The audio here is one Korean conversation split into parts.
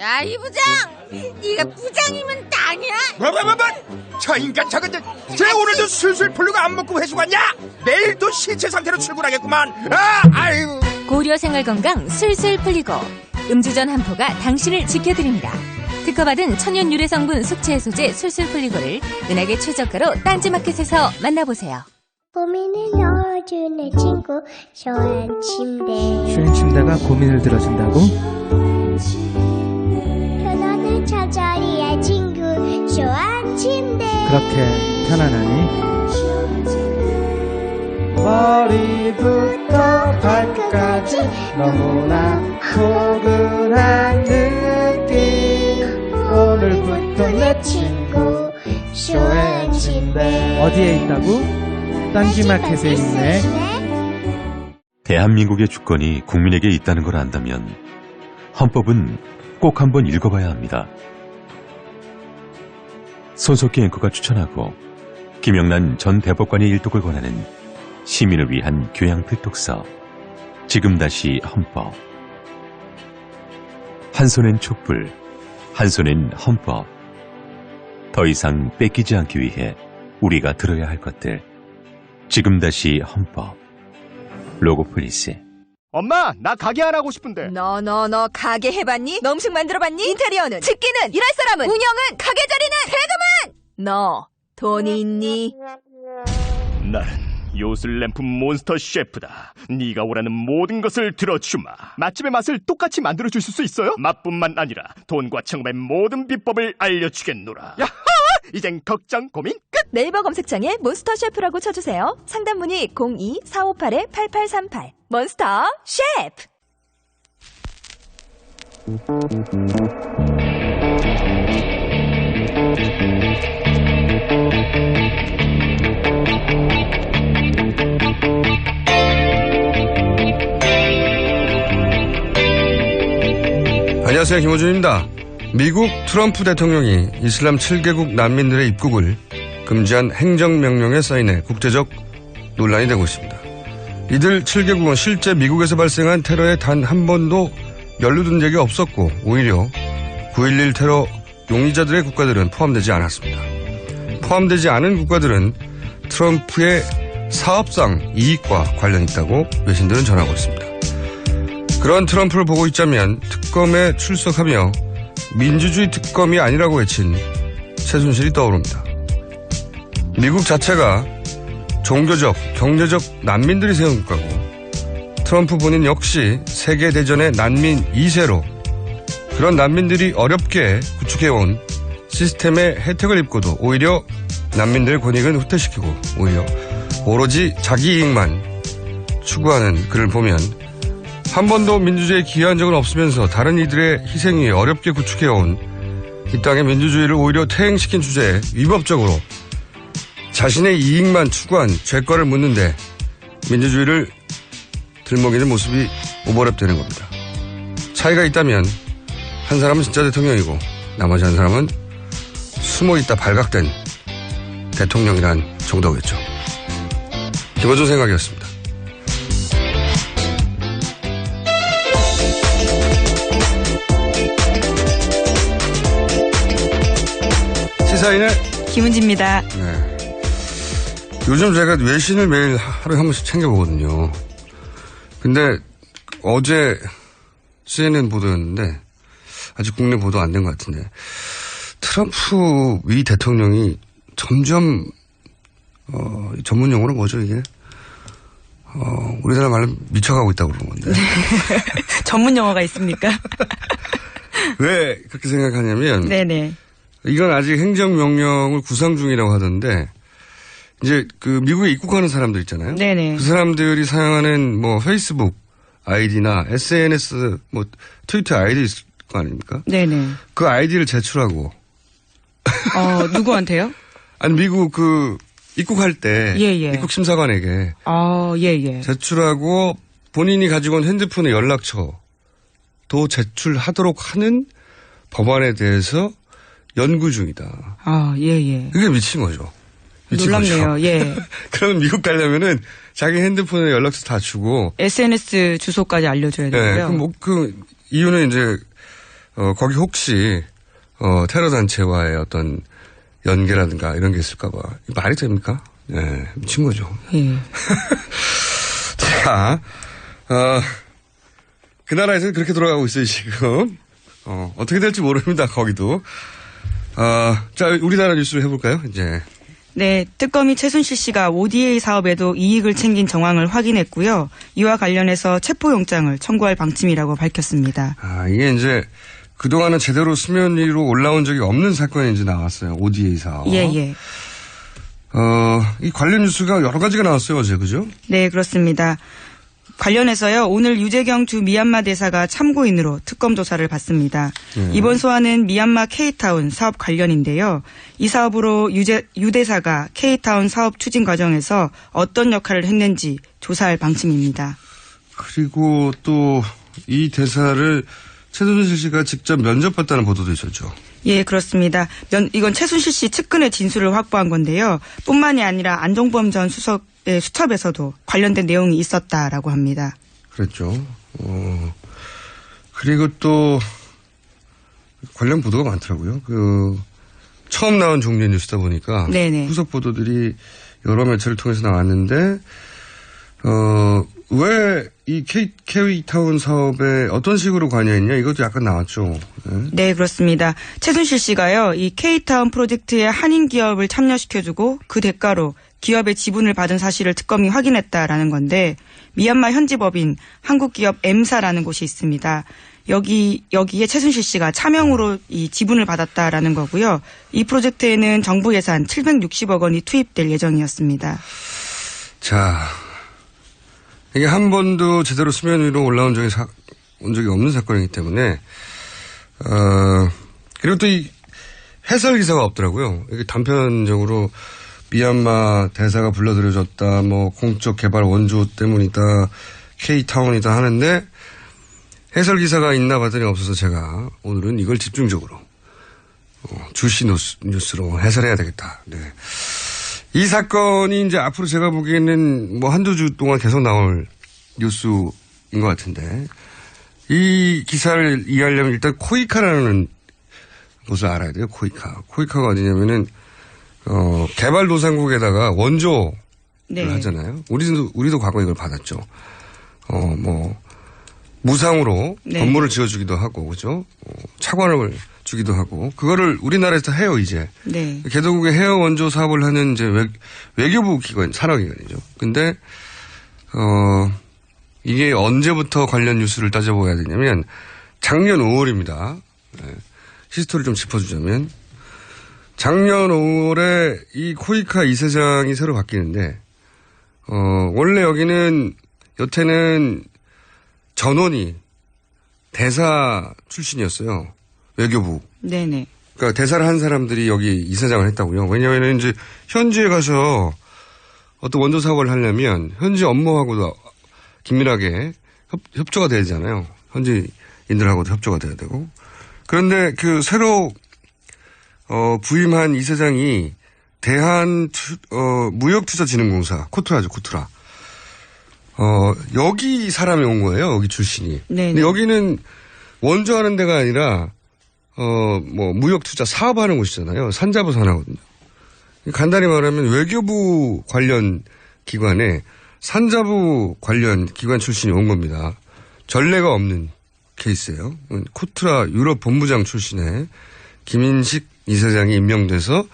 야, 이 부장! 네가 부장이면 땅이야? 저 인간 저건데 쟤 오늘도 술술 풀리고 안 먹고 회수 갔냐? 내일도 신체 상태로 출근하겠구만. 아이고. 고려 생활건강 술술 풀리고 음주전 한포가 당신을 지켜드립니다. 특허받은 천연 유래 성분 숙취 해소제 술술 풀리고를 은하계 최저가로 딴지마켓에서 만나보세요. 고민을 넣어주는 친구 쇼한 침대. 쇼한 침대가 고민을 들어준다고? 편안한 잠자리의 친구 쇼한 침대. 그렇게 편안하니? 머리부터 발끝까지 너무나 포근한 느낌. 오늘부터 내 친구 쇼한 침대. 어디에 있다고? 딴지마켓에 있네. 대한민국의 주권이 국민에게 있다는 걸 안다면 헌법은 꼭 한번 읽어봐야 합니다. 손석희 앵커가 추천하고 김영란 전 대법관의 일독을 권하는 시민을 위한 교양 필독서 지금 다시 헌법. 한 손엔 촛불, 한 손엔 헌법. 더 이상 뺏기지 않기 위해 우리가 들어야 할 것들. 지금 다시 헌법. 로고플리스. 엄마, 나 가게 안 하고 싶은데. 너 가게 해봤니? 너 음식 만들어봤니? 인테리어는? 집기는? 일할 사람은? 운영은? 가게 자리는? 세금은? 너 돈이 있니? 나는 요술램프 몬스터 셰프다. 네가 원하는 모든 것을 들어주마. 맛집의 맛을 똑같이 만들어줄 수 있어요? 맛뿐만 아니라 돈과 청음의 모든 비법을 알려주겠노라. 야하! 이젠 걱정 고민 끝! 네이버 검색창에 몬스터 셰프라고 쳐주세요. 상담 문의 02-458-8838. 몬스터 셰프! 안녕하세요, 김호준입니다. 미국 트럼프 대통령이 이슬람 7개국 난민들의 입국을 금지한 행정명령에 사인해 국제적 논란이 되고 있습니다. 이들 7개국은 실제 미국에서 발생한 테러에 단 한 번도 연루된 적이 없었고 오히려 9.11 테러 용의자들의 국가들은 포함되지 않았습니다. 포함되지 않은 국가들은 트럼프의 사업상 이익과 관련이 있다고 외신들은 전하고 있습니다. 그런 트럼프를 보고 있자면 특검에 출석하며 민주주의 특검이 아니라고 외친 최순실이 떠오릅니다. 미국 자체가 종교적, 경제적 난민들이 세운 국가고 트럼프 본인 역시 세계대전의 난민 2세로 그런 난민들이 어렵게 구축해온 시스템의 혜택을 입고도 오히려 난민들의 권익은 후퇴시키고 오히려 오로지 자기 이익만 추구하는 그를 보면 한 번도 민주주의에 기여한 적은 없으면서 다른 이들의 희생 위에 어렵게 구축해온 이 땅의 민주주의를 오히려 퇴행시킨 주제에 위법적으로 자신의 이익만 추구한 죄과를 묻는데 민주주의를 들먹이는 모습이 오버랩되는 겁니다. 차이가 있다면 한 사람은 진짜 대통령이고 나머지 한 사람은 숨어있다 발각된 대통령이란 정도겠죠. 김어준 생각이었습니다. 시사인의 김은지입니다. 네. 요즘 제가 외신을 매일 하루에 한 번씩 챙겨보거든요. 근데 어제 CNN 보도였는데 아직 국내 보도 안 된 것 같은데 트럼프 위 대통령이 점점 전문 용어로 뭐죠 이게? 우리나라 말로 미쳐가고 있다고 그러는 건데. 전문 용어가 있습니까? 왜 그렇게 생각하냐면 네네. 이건 아직 행정명령을 구상 중이라고 하던데 이제 그 미국에 입국하는 사람들 있잖아요. 네네. 그 사람들이 사용하는 뭐 페이스북 아이디나 SNS 뭐 트위터 아이디 있을 거 아닙니까? 네네. 그 아이디를 제출하고. 누구한테요? 아니 미국 그 입국할 때 예. 입국 심사관에게 예. 제출하고 본인이 가지고 온 핸드폰의 연락처도 제출하도록 하는 법안에 대해서 연구 중이다. 예. 그게 미친 거죠. 놀랍네요. 거죠. 예. 그러면 미국 가려면은 자기 핸드폰에 연락처 다 주고 SNS 주소까지 알려줘야 되고요. 네. 그 이유는 이제 거기 혹시 테러 단체와의 어떤 연계라든가 이런 게 있을까봐 말이 됩니까? 네, 미친 거죠. 예. 자, 그 나라에서는 그렇게 돌아가고 있어요 지금. 어떻게 될지 모릅니다 거기도. 자, 우리나라 뉴스를 해볼까요 이제. 네, 특검이 최순실 씨가 ODA 사업에도 이익을 챙긴 정황을 확인했고요. 이와 관련해서 체포영장을 청구할 방침이라고 밝혔습니다. 이게 이제 그동안은 제대로 수면 위로 올라온 적이 없는 사건이 이제 나왔어요. ODA 사업. 예, 예. 이 관련 뉴스가 여러 가지가 나왔어요, 어제, 그죠? 네, 그렇습니다. 관련해서요, 오늘 유재경 주 미얀마 대사가 참고인으로 특검 조사를 받습니다. 이번 소환은 미얀마 K타운 사업 관련인데요. 이 사업으로 유 대사가 K타운 사업 추진 과정에서 어떤 역할을 했는지 조사할 방침입니다. 그리고 또 이 대사를 최순실 씨가 직접 면접봤다는 보도도 있었죠. 예, 그렇습니다. 이건 최순실 씨 측근의 진술을 확보한 건데요. 뿐만이 아니라 안종범 전 수석의 수첩에서도 관련된 내용이 있었다라고 합니다. 그랬죠. 그리고 또 관련 보도가 많더라고요. 처음 나온 종류의 뉴스다 보니까 네네. 후속 보도들이 여러 매체를 통해서 나왔는데 왜 이 K타운 사업에 어떤 식으로 관여했냐 이것도 약간 나왔죠. 네, 그렇습니다. 최순실 씨가요, 이 K타운 프로젝트에 한인 기업을 참여시켜주고 그 대가로 기업의 지분을 받은 사실을 특검이 확인했다라는 건데 미얀마 현지 법인 한국기업 M사라는 곳이 있습니다. 여기에 최순실 씨가 차명으로 이 지분을 받았다라는 거고요. 이 프로젝트에는 정부 예산 760억 원이 투입될 예정이었습니다. 자, 이게 한 번도 제대로 수면 위로 올라온 적이 없는 사건이기 때문에 그리고 또 이 해설 기사가 없더라고요. 이게 단편적으로 미얀마 대사가 불러들여졌다, 뭐 공적 개발 원조 때문이다, K타운이다 하는데 해설 기사가 있나 봤더니 없어서 제가 오늘은 이걸 집중적으로 주시 뉴스로 해설해야 되겠다. 네. 이 사건이 이제 앞으로 제가 보기에는 뭐 한두 주 동안 계속 나올 뉴스인 것 같은데 이 기사를 이해하려면 일단 코이카라는 곳을 알아야 돼요. 코이카가 어디냐면은 개발도상국에다가 원조를 네. 하잖아요. 우리도 과거 이걸 받았죠. 뭐 무상으로 네. 건물을 지어주기도 하고 그죠? 차관을 주기도 하고 그거를 우리나라에서 해요 이제. 네. 개도국의 해외 원조 사업을 하는 이제 외교부 기관 산하기관이죠. 근데 이게 언제부터 관련 뉴스를 따져봐야 되냐면 작년 5월입니다. 네. 히스토리를 좀 짚어주자면 작년 5월에 이 코이카 이사장이 새로 바뀌는데 원래 여태는 전원이 대사 출신이었어요. 외교부. 네네. 그러니까 대사를 한 사람들이 여기 이사장을 했다고요. 왜냐하면 이제 현지에 가서 어떤 원조 사업을 하려면 현지 업무하고도 긴밀하게 협조가 돼야 되잖아요. 현지인들하고도 협조가 돼야 되고. 그런데 새로 부임한 이사장이 무역투자진흥공사 코트라죠, 코트라. 여기 사람이 온 거예요. 여기 출신이. 네. 근데 여기는 원조하는 데가 아니라 뭐 무역투자 사업하는 곳이잖아요. 산자부 산하거든요. 간단히 말하면 외교부 관련 기관에 산자부 관련 기관 출신이 온 겁니다. 전례가 없는 케이스예요. 코트라 유럽 본부장 출신의 김인식 이사장이 임명돼서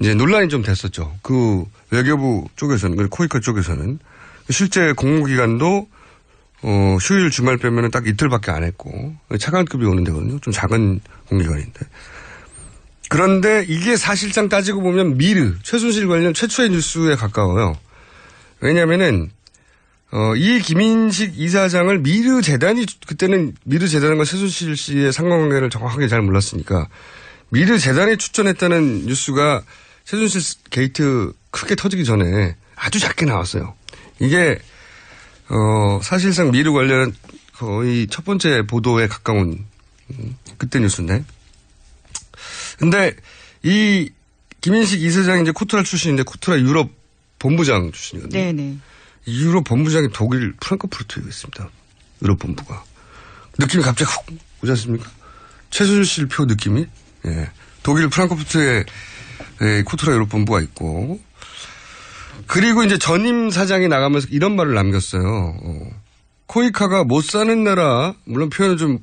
이제 논란이 좀 됐었죠. 그 외교부 쪽에서는, 그리고 코이카 쪽에서는 실제 공무기간도 휴일 주말 빼면은 딱 이틀밖에 안 했고 차관급이 오는 데거든요. 좀 작은 공기관인데. 그런데 이게 사실상 따지고 보면 최순실 관련 최초의 뉴스에 가까워요. 왜냐면은 이 김인식 이사장을 그때는 미르재단과 최순실 씨의 상관관계를 정확하게 잘 몰랐으니까 미르재단이 추천했다는 뉴스가 최순실 게이트 크게 터지기 전에 아주 작게 나왔어요. 이게 사실상 미르 관련 거의 첫 번째 보도에 가까운 그때 뉴스인데. 근데 이 김인식 이사장이 이제 코트라 출신인데 코트라 유럽 본부장 출신이거든요. 네네. 유럽 본부장이 독일 프랑크푸르트에 있습니다. 유럽 본부가. 느낌이 갑자기 훅 오지 않습니까? 최순실 씨 표 느낌이. 예. 독일 프랑크푸르트에 코트라 유럽본부가 있고. 그리고 이제 전임 사장이 나가면서 이런 말을 남겼어요. 코이카가 못 사는 나라, 물론 표현은 좀,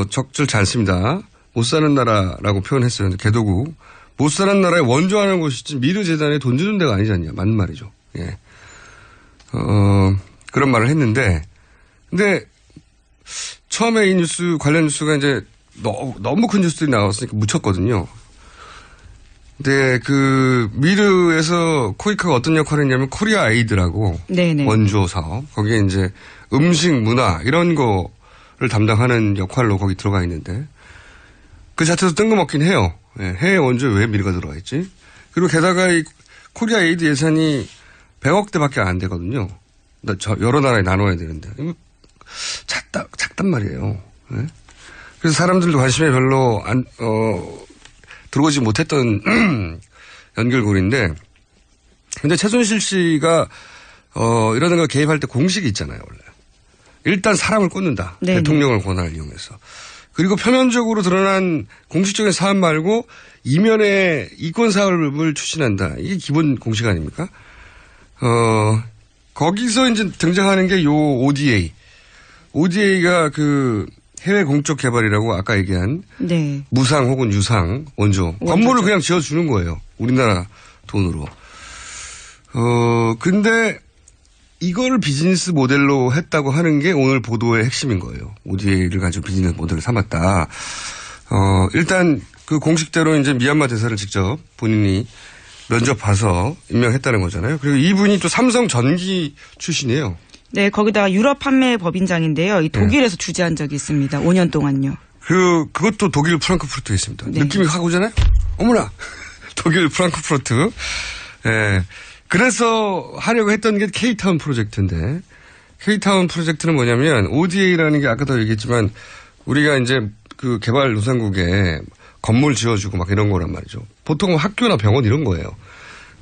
적절치 않습니다. 못 사는 나라라고 표현했어요. 개도국. 못 사는 나라에 원조하는 곳이지 미르 재단에 돈 주는 데가 아니지 않냐. 맞는 말이죠. 예. 그런 말을 했는데, 근데 처음에 이 뉴스, 관련 뉴스가 이제 너무 큰 뉴스들이 나왔으니까 묻혔거든요. 근데 미르에서 코이카가 어떤 역할을 했냐면 코리아 에이드라고 네네. 원조 사업. 거기에 이제 음식, 문화 이런 거를 담당하는 역할로 거기 들어가 있는데 그 자체도 뜬금없긴 해요. 예, 해외 원조에 왜 미르가 들어가 있지? 그리고 게다가 이 코리아 에이드 예산이 100억대밖에 안 되거든요. 여러 나라에 나눠야 되는데. 작단 말이에요. 예? 그래서 사람들도 관심이 별로 들어오지 못했던 연결고리인데, 근데 최순실 씨가 이런 거 개입할 때 공식이 있잖아요, 원래. 일단 사람을 꽂는다. 네네. 대통령을 권한을 이용해서. 그리고 표면적으로 드러난 공식적인 사안 말고 이면에 이권 사업을 추진한다. 이게 기본 공식 아닙니까? 거기서 이제 등장하는 게 요 ODA. ODA가 해외 공적 개발이라고 아까 얘기한 네. 무상 혹은 유상 원조. 건물을 그냥 지어주는 거예요. 우리나라 돈으로. 근데 이거를 비즈니스 모델로 했다고 하는 게 오늘 보도의 핵심인 거예요. ODA를 가지고 비즈니스 모델을 삼았다. 일단 그 공식대로 이제 미얀마 대사를 직접 본인이 면접 봐서 임명했다는 거잖아요. 그리고 이분이 또 삼성 전기 출신이에요. 네, 거기다가 유럽 판매 법인장인데요. 이 독일에서 주재한 적이 있습니다. 5년 동안요. 그것도 독일 프랑크푸르트에 있습니다. 네. 느낌이 확 오잖아요? 어머나! 독일 프랑크푸르트. 예. 그래서 하려고 했던 게 K타운 프로젝트인데, K타운 프로젝트는 뭐냐면, ODA라는 게 아까도 얘기했지만, 우리가 이제 개발도상국에 건물 지어주고 막 이런 거란 말이죠. 보통 학교나 병원 이런 거예요.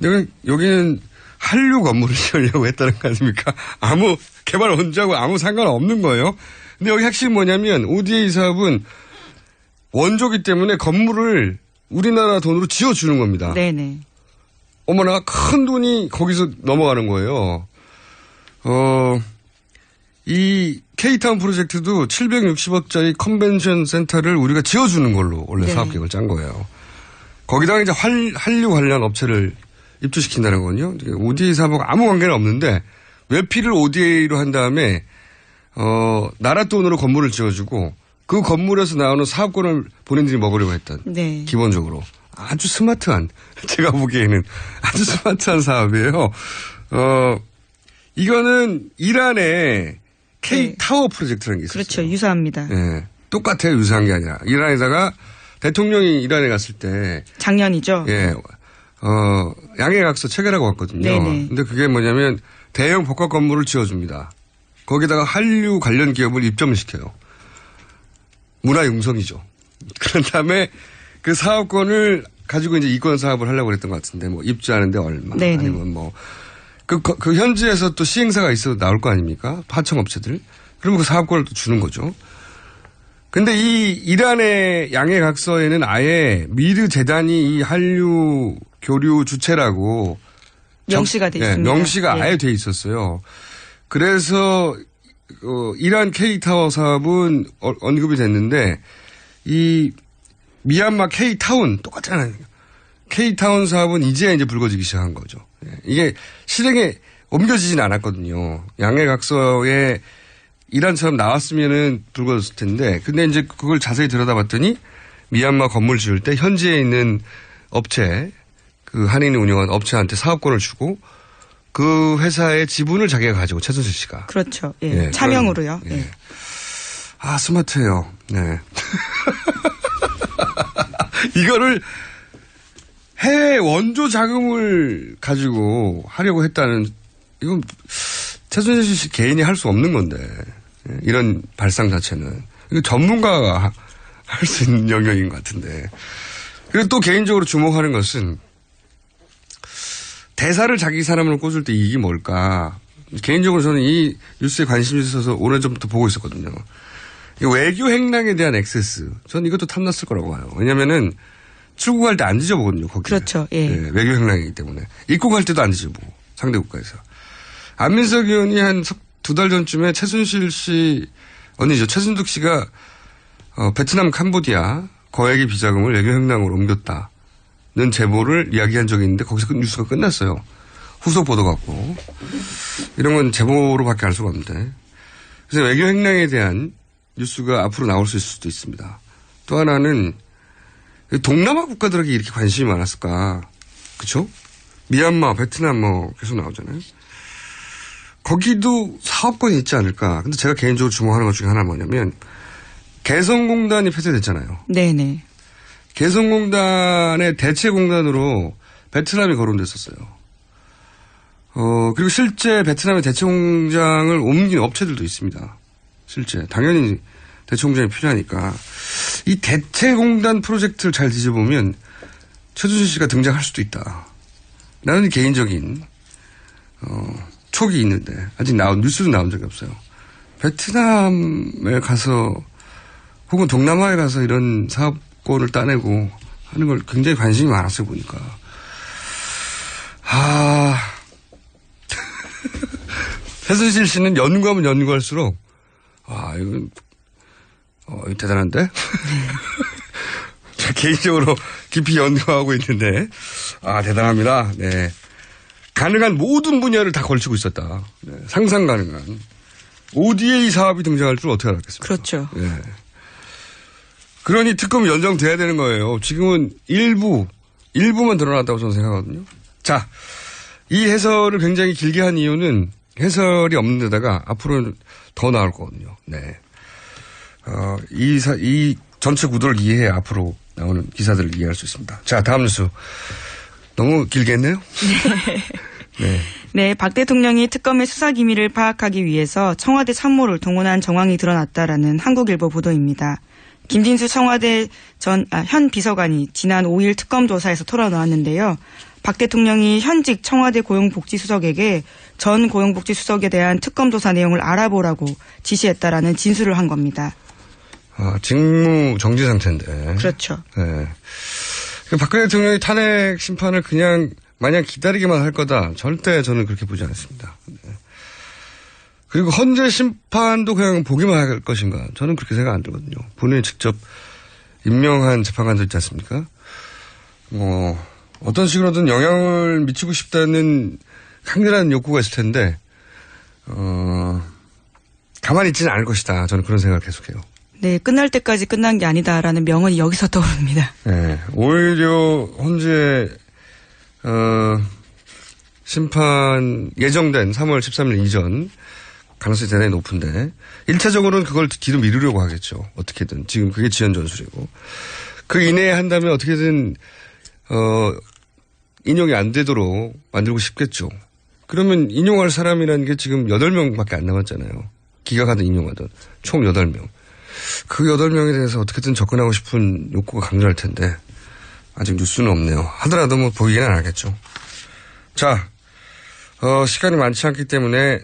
근데 여기는 한류 건물을 지으려고 했다는 거 아닙니까? 아무 개발 원조하고 아무 상관없는 거예요. 근데 여기 핵심이 뭐냐면 ODA 사업은 원조기 때문에 건물을 우리나라 돈으로 지어주는 겁니다. 네네. 어머나 큰 돈이 거기서 넘어가는 거예요. 이 K타운 프로젝트도 760억짜리 컨벤션 센터를 우리가 지어주는 걸로 원래 네. 사업계획을 짠 거예요. 거기다가 이제 한류 관련 업체를 입주시킨다는 거군요. ODA 사업하고 아무 관계는 없는데 외피를 ODA로 한 다음에 나라 돈으로 건물을 지어주고 그 건물에서 나오는 사업권을 본인들이 먹으려고 했던 네. 기본적으로 아주 스마트한 제가 보기에는 아주 스마트한 사업이에요. 이거는 이란의 K타워 네. 프로젝트라는 게 있었어요. 그렇죠. 유사합니다. 네. 똑같아요. 유사한 게 아니라. 이란에다가 대통령이 이란에 갔을 때 작년이죠. 예. 양해각서 체결하고 왔거든요. 네네. 근데 그게 뭐냐면 대형 복합 건물을 지어줍니다. 거기다가 한류 관련 기업을 입점을 시켜요. 문화융성이죠. 그런 다음에 그 사업권을 가지고 이제 이권 사업을 하려고 그랬던 것 같은데 뭐 입주하는데 얼마 네네. 아니면 뭐 그 현지에서 또 시행사가 있어도 나올 거 아닙니까? 하청업체들. 그러면 그 사업권을 또 주는 거죠. 근데 이 이란의 양해각서에는 아예 미르 재단이 이 한류 교류 주체라고 명시가 돼 있습니다. 네, 명시가 네. 아예 돼 있었어요. 그래서 이란 K타워 사업은 언급이 됐는데 이 미얀마 K타운 똑같잖아요. K타운 사업은 이제 불거지기 시작한 거죠. 이게 실행에 옮겨지진 않았거든요. 양해각서에 이란처럼 나왔으면은 불거졌을 텐데, 근데 이제 그걸 자세히 들여다봤더니 미얀마 건물 지을 때 현지에 있는 업체, 한인이 운영한 업체한테 사업권을 주고 그 회사의 지분을 자기가 가지고 최순실 씨가. 그렇죠. 예. 예 차명으로요. 예. 예. 아, 스마트해요. 네. 이거를 해외 원조 자금을 가지고 하려고 했다는, 이건 최순실 씨 개인이 할 수 없는 건데. 이런 발상 자체는. 이거 전문가가 할 수 있는 영역인 것 같은데. 그리고 또 개인적으로 주목하는 것은 대사를 자기 사람으로 꽂을 때 이익이 뭘까. 개인적으로 저는 이 뉴스에 관심이 있어서 오래전부터 보고 있었거든요. 이 외교 행랑에 대한 액세스. 전 이것도 탐났을 거라고 봐요. 왜냐면은 출국할 때 안 뒤져보거든요. 거기. 그렇죠. 예. 네, 외교 행랑이기 때문에. 입국할 때도 안 뒤져보고. 상대 국가에서. 안민석 의원이 한 2달 전쯤에 최순실 씨, 최순득 씨가 베트남 캄보디아 거액의 비자금을 외교 행랑으로 옮겼다는 제보를 이야기한 적이 있는데 거기서 뉴스가 끝났어요. 후속 보도 같고. 이런 건 제보로밖에 알 수가 없는데. 그래서 외교 행랑에 대한 뉴스가 앞으로 나올 수 있을 수도 있습니다. 또 하나는 동남아 국가들에게 이렇게 관심이 많았을까. 그쵸? 미얀마, 베트남 계속 나오잖아요. 거기도 사업권이 있지 않을까. 근데 제가 개인적으로 주목하는 것 중에 하나는 뭐냐면 개성공단이 폐쇄됐잖아요. 네네. 개성공단의 대체공단으로 베트남이 거론됐었어요. 그리고 실제 베트남의 대체공장을 옮긴 업체들도 있습니다. 실제. 당연히 대체공장이 필요하니까. 이 대체공단 프로젝트를 잘 뒤져보면 최순실 씨가 등장할 수도 있다. 라는 개인적인, 촉이 있는데, 아직 뉴스도 나온 적이 없어요. 베트남에 가서, 혹은 동남아에 가서 이런 사업권을 따내고 하는 걸 굉장히 관심이 많았어요, 보니까. 최순실 씨는 연구하면 연구할수록, 이건, 이거 대단한데? 개인적으로 깊이 연구하고 있는데, 대단합니다. 네. 가능한 모든 분야를 다 걸치고 있었다. 네. 상상 가능한. ODA 사업이 등장할 줄 어떻게 알았겠습니까? 그렇죠. 네. 그러니 특검이 연장돼야 되는 거예요. 지금은 일부만 드러났다고 저는 생각하거든요. 자, 이 해설을 굉장히 길게 한 이유는 해설이 없는 데다가 앞으로는 더 나올 거거든요. 네. 이 전체 구도를 이해해 앞으로 나오는 기사들을 이해할 수 있습니다. 자, 다음 뉴스. 너무 길게 했네요? 네. 네, 박 대통령이 특검의 수사 기밀을 파악하기 위해서 청와대 참모를 동원한 정황이 드러났다라는 한국일보 보도입니다. 김진수 청와대 현 비서관이 지난 5일 특검 조사에서 털어놓았는데요. 박 대통령이 현직 청와대 고용복지수석에게 전 고용복지수석에 대한 특검 조사 내용을 알아보라고 지시했다라는 진술을 한 겁니다. 직무 정지 상태인데. 그렇죠. 네. 박근혜 대통령이 탄핵 심판을 그냥 마냥 기다리기만 할 거다. 절대 저는 그렇게 보지 않습니다. 네. 그리고 헌재 심판도 그냥 보기만 할 것인가. 저는 그렇게 생각 안 들거든요. 본인이 직접 임명한 재판관들 있지 않습니까? 어떤 식으로든 영향을 미치고 싶다는 강렬한 욕구가 있을 텐데, 가만히 있지는 않을 것이다. 저는 그런 생각을 계속해요. 네, 끝날 때까지 끝난 게 아니다라는 명언이 여기서 떠오릅니다. 네, 오히려 헌재 심판 예정된 3월 13일 이전 가능성이 대단히 높은데 1차적으로는 그걸 뒤로 미루려고 하겠죠. 어떻게든. 지금 그게 지연 전술이고. 그 이내에 한다면 어떻게든 인용이 안 되도록 만들고 싶겠죠. 그러면 인용할 사람이라는 게 지금 8명밖에 안 남았잖아요. 기각하든 인용하든 총 8명. 그 8명에 대해서 어떻게든 접근하고 싶은 욕구가 강렬할 텐데 아직 뉴스는 없네요. 하더라도 보이기는 안 하겠죠. 자, 시간이 많지 않기 때문에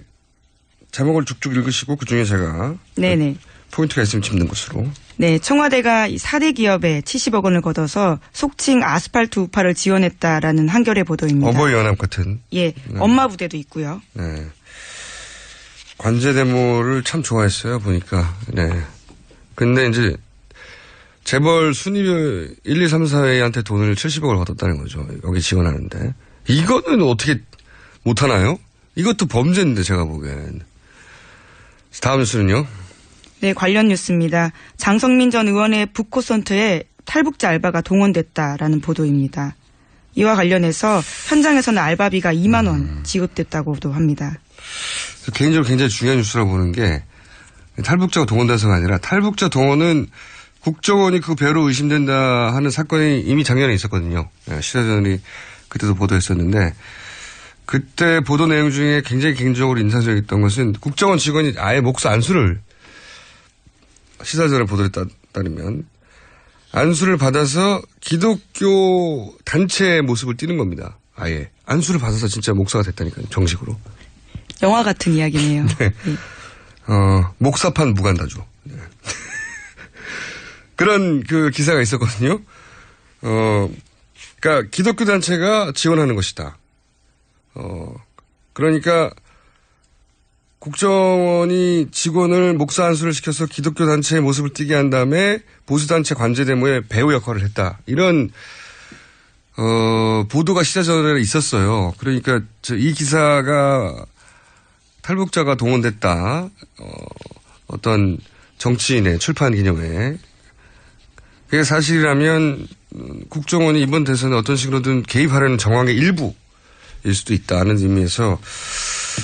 제목을 쭉쭉 읽으시고 그중에 제가 네네. 포인트가 있으면 짚는 것으로. 네, 청와대가 4대 기업에 70억 원을 걷어서 속칭 아스팔트 우파를 지원했다라는 한겨레 보도입니다. 어버이 연합 같은. 예, 네. 엄마 부대도 있고요. 네. 관제 데모를 참 좋아했어요, 보니까. 네. 근데 이제 재벌 순위 1, 2, 3, 4회한테 돈을 70억을 걷었다는 거죠. 여기 지원하는데. 이거는 어떻게 못하나요? 이것도 범죄인데 제가 보기엔. 다음 뉴스는요? 네, 관련 뉴스입니다. 장성민 전 의원의 북코센터에 탈북자 알바가 동원됐다라는 보도입니다. 이와 관련해서 현장에서는 알바비가 2만 원 지급됐다고도 합니다. 개인적으로 굉장히 중요한 뉴스라고 보는 게 탈북자가 동원돼서가 아니라 탈북자 동원은 국정원이 그 배로 의심된다 하는 사건이 이미 작년에 있었거든요. 시사저널이 그때도 보도했었는데 그때 보도 내용 중에 굉장히 개인적으로 인상적이었던 것은 국정원 직원이 아예 목수 안수를 시사저널 보도에 따르면 안수를 받아서 기독교 단체의 모습을 띠는 겁니다. 아예. 안수를 받아서 진짜 목사가 됐다니까요. 정식으로. 영화 같은 이야기네요. 네. 목사판 무간다죠. 네. 그런 그 기사가 있었거든요. 그러니까 기독교 단체가 지원하는 것이다. 그러니까 국정원이 직원을 목사 안수를 시켜서 기독교 단체의 모습을 띠게 한 다음에 보수 단체 관제 데모에 배우 역할을 했다. 이런 보도가 시사전에 있었어요. 그러니까 이 기사가 탈북자가 동원됐다. 어떤 정치인의 출판 기념회. 그게 사실이라면 국정원이 이번 대선에 어떤 식으로든 개입하려는 정황의 일부일 수도 있다는 의미에서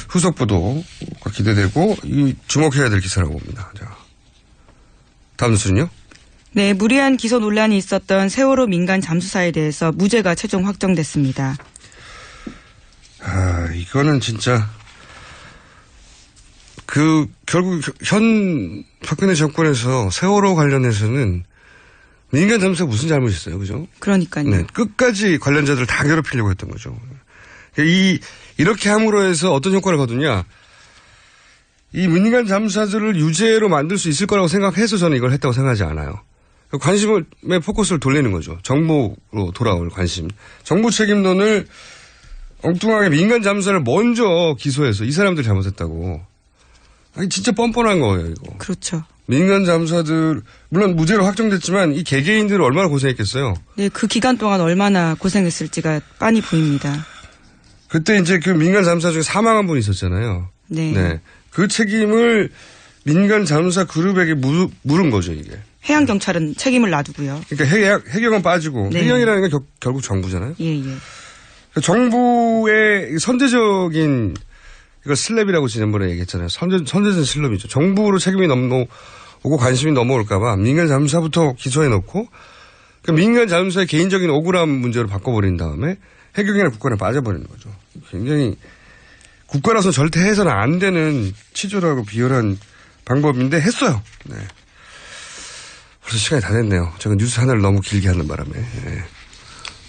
후속 보도가 기대되고 주목해야 될 기사라고 봅니다. 자, 다음 뉴스는요? 네, 무리한 기소 논란이 있었던 세월호 민간 잠수사에 대해서 무죄가 최종 확정됐습니다. 이거는 진짜 결국 현 박근혜 정권에서 세월호 관련해서는 민간 잠수사가 무슨 잘못이 있어요, 그죠? 그러니까요. 네, 끝까지 관련자들을 다 괴롭히려고 했던 거죠. 이렇게 함으로 해서 어떤 효과를 거두냐? 이 민간 잠수사들을 유죄로 만들 수 있을 거라고 생각해서 저는 이걸 했다고 생각하지 않아요. 관심의 포커스를 돌리는 거죠. 정부로 돌아올 관심. 정부 책임론을 엉뚱하게 민간 잠수사를 먼저 기소해서 이 사람들 잘못했다고. 아니, 진짜 뻔뻔한 거예요, 이거. 그렇죠. 민간 잠수사들, 물론 무죄로 확정됐지만 이 개개인들을 얼마나 고생했겠어요. 네, 그 기간 동안 얼마나 고생했을지가 빤히 보입니다. 그때 이제 그 민간 잠수사 중에 사망한 분이 있었잖아요. 네. 그 책임을 민간 잠수사 그룹에게 물은 거죠, 이게. 해양경찰은 책임을 놔두고요. 그러니까 해경은 빠지고. 네. 해경이라는 건 결국 정부잖아요. 예. 정부의 선제적인, 이거 슬랩이라고 지난번에 얘기했잖아요. 선제적인 슬랩이죠. 정부로 책임이 넘어오고 관심이 넘어올까봐 민간 잠수사부터 기소해 놓고, 그러니까 민간 잠수사의 개인적인 억울함 문제로 바꿔버린 다음에 해경이나 국가에 빠져버리는 거죠. 굉장히 국가라서 절대 해서는 안 되는 치졸하고 비열한 방법인데 했어요. 네. 벌써 시간이 다 됐네요. 제가 뉴스 하나를 너무 길게 하는 바람에. 네.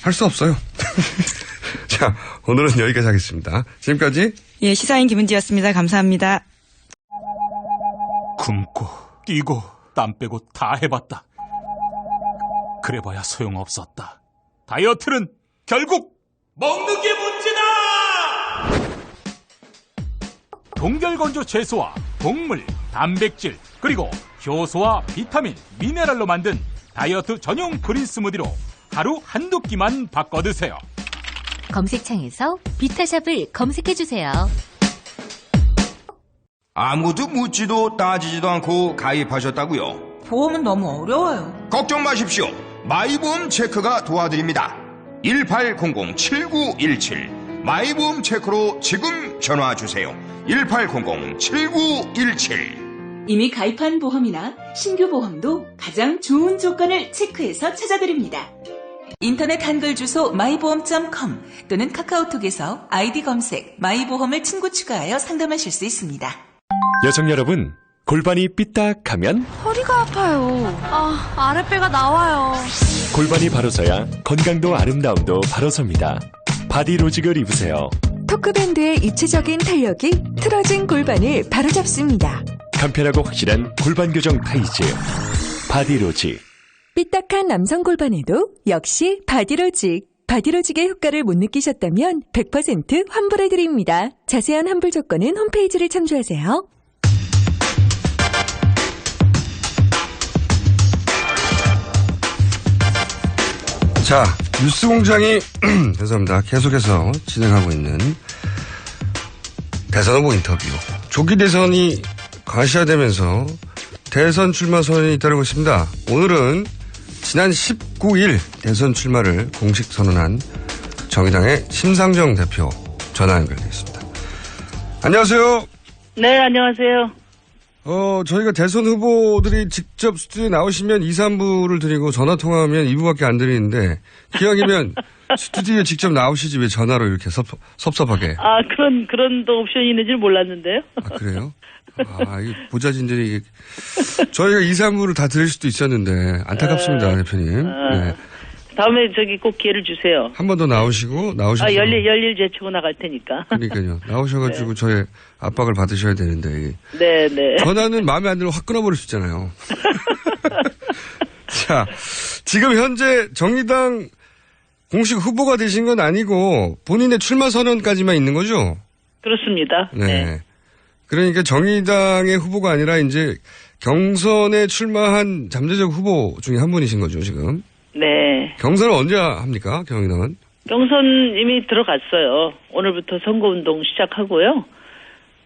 할 수 없어요. 자, 오늘은 여기까지 하겠습니다. 지금까지 예, 시사인 김은지였습니다. 감사합니다. 굶고 뛰고 땀 빼고 다 해봤다. 그래봐야 소용없었다. 다이어트는 결국 먹는 게 문제다! 동결건조 채소와 곡물, 단백질, 그리고 효소와 비타민, 미네랄로 만든 다이어트 전용 그린 스무디로 하루 한두 끼만 바꿔 드세요. 검색창에서 비타샵을 검색해주세요. 아무도 묻지도 따지지도 않고 가입하셨다고요? 보험은 너무 어려워요. 걱정 마십시오. 마이보험 체크가 도와드립니다. 1800-7917 마이보험 체크로 지금 전화주세요. 1800-7917 이미 가입한 보험이나 신규 보험도 가장 좋은 조건을 체크해서 찾아드립니다. 인터넷 한글 주소 마이보험.com 또는 카카오톡에서 아이디 검색 마이보험을 친구 추가하여 상담하실 수 있습니다. 여성 여러분, 골반이 삐딱하면 허리가 아파요. 아랫배가 나와요. 골반이 바로 서야 건강도 아름다움도 바로 섭니다. 바디로직을 입으세요. 토크밴드의 입체적인 탄력이 틀어진 골반을 바로잡습니다. 간편하고 확실한 골반 교정 타이즈 바디로직. 삐딱한 남성 골반에도 역시 바디로직. 바디로직의 효과를 못 느끼셨다면 100% 환불해드립니다. 자세한 환불 조건은 홈페이지를 참조하세요. 자, 뉴스공장이 죄송합니다. 계속해서 진행하고 있는 대선 후보 인터뷰. 조기 대선이 가시화되면서 대선 출마 선언이 잇따르고 있습니다. 오늘은 지난 19일 대선 출마를 공식 선언한 정의당의 심상정 대표 전화 연결되어 있습니다. 안녕하세요. 네, 안녕하세요. 저희가 대선 후보들이 직접 스튜디오에 나오시면 2, 3부를 드리고 전화 통화하면 2부밖에 안 드리는데 기왕이면 스튜디오에 직접 나오시지 왜 전화로 이렇게 섭섭하게. 그런 또 옵션이 있는지 몰랐는데요. 그래요? 이 보좌진들이 저희가 2, 3부를 다 들을 수도 있었는데 안타깝습니다, 대표님. 네. 다음에 꼭 기회를 주세요. 한 번 더 나오셔서. 열일 제치고 나갈 테니까. 그러니까요. 나오셔가지고 네. 저의 압박을 받으셔야 되는데. 네. 전화는 마음에 안 들면 확 끊어버릴 수 있잖아요. 자, 지금 현재 정의당 공식 후보가 되신 건 아니고 본인의 출마 선언까지만 있는 거죠? 그렇습니다. 네. 그러니까 정의당의 후보가 아니라 이제 경선에 출마한 잠재적 후보 중에 한 분이신 거죠, 지금? 네. 경선을 언제 합니까, 정의당은? 경선 이미 들어갔어요. 오늘부터 선거운동 시작하고요.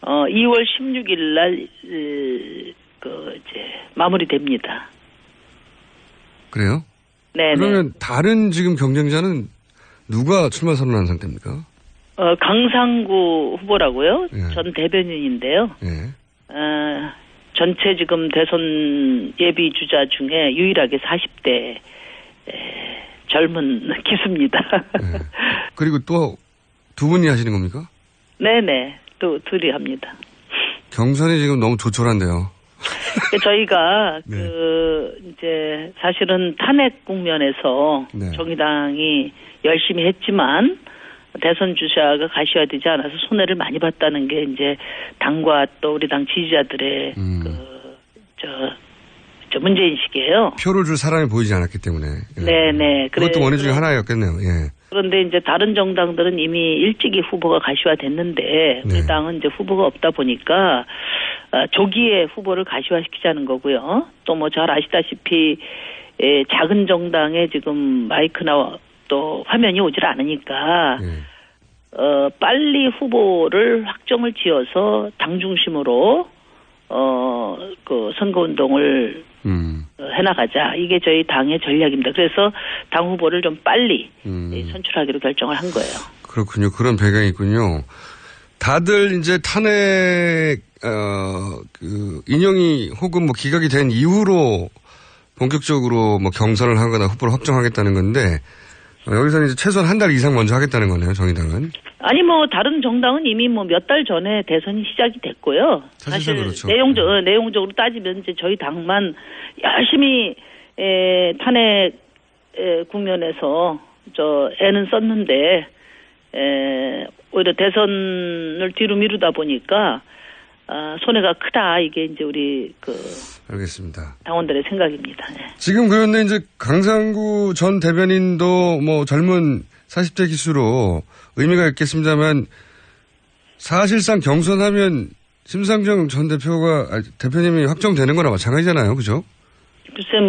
2월 16일 날, 마무리됩니다. 그래요? 네. 그러면 다른 지금 경쟁자는 누가 출마 선언한 상태입니까? 강상구 후보라고요. 예. 전 대변인인데요. 예. 전체 지금 대선 예비 주자 중에 유일하게 40대 젊은 기수입니다. 예. 그리고 또 두 분이 하시는 겁니까? 네네. 또 둘이 합니다. 경선이 지금 너무 조촐한데요. 저희가 네. 이제 사실은 탄핵 국면에서 네. 정의당이 열심히 했지만 대선 주자가 가시화되지 않아서 손해를 많이 봤다는 게 이제 당과 또 우리 당 지지자들의 문제인식이에요. 표를 줄 사람이 보이지 않았기 때문에. 예. 네네. 그것도 원인 중에 하나였겠네요. 예. 그런데 이제 다른 정당들은 이미 일찍이 후보가 가시화됐는데 우리 당은 이제 후보가 없다 보니까 조기에 후보를 가시화시키자는 거고요. 또 뭐 잘 아시다시피 작은 정당에 지금 마이크나 또 화면이 오질 않으니까 빨리 후보를 확정을 지어서 당 중심으로 그 선거운동을 해나가자. 이게 저희 당의 전략입니다. 그래서 당 후보를 좀 빨리 선출하기로 결정을 한 거예요. 그렇군요. 그런 배경이 있군요. 다들 이제 탄핵, 인용이 혹은 뭐 기각이 된 이후로 본격적으로 뭐 경선을 하거나 후보를 확정하겠다는 건데, 여기서는 이제 최소한 한 달 이상 먼저 하겠다는 거네요, 정의당은. 아니, 뭐, 다른 정당은 이미 뭐 몇 달 전에 대선이 시작이 됐고요. 사실 그렇죠. 내용적으로 따지면 이제 저희 당만 열심히, 탄핵, 국면에서 애는 썼는데, 오히려 대선을 뒤로 미루다 보니까, 손해가 크다. 이게 이제 우리 알겠습니다. 당원들의 생각입니다. 네. 지금 그런데 이제 강상구 전 대변인도 뭐 젊은 40대 기수로 의미가 있겠습니다만 사실상 경선하면 심상정 전 대표님이 확정되는 거나 마찬가지잖아요. 그죠? 글쎄,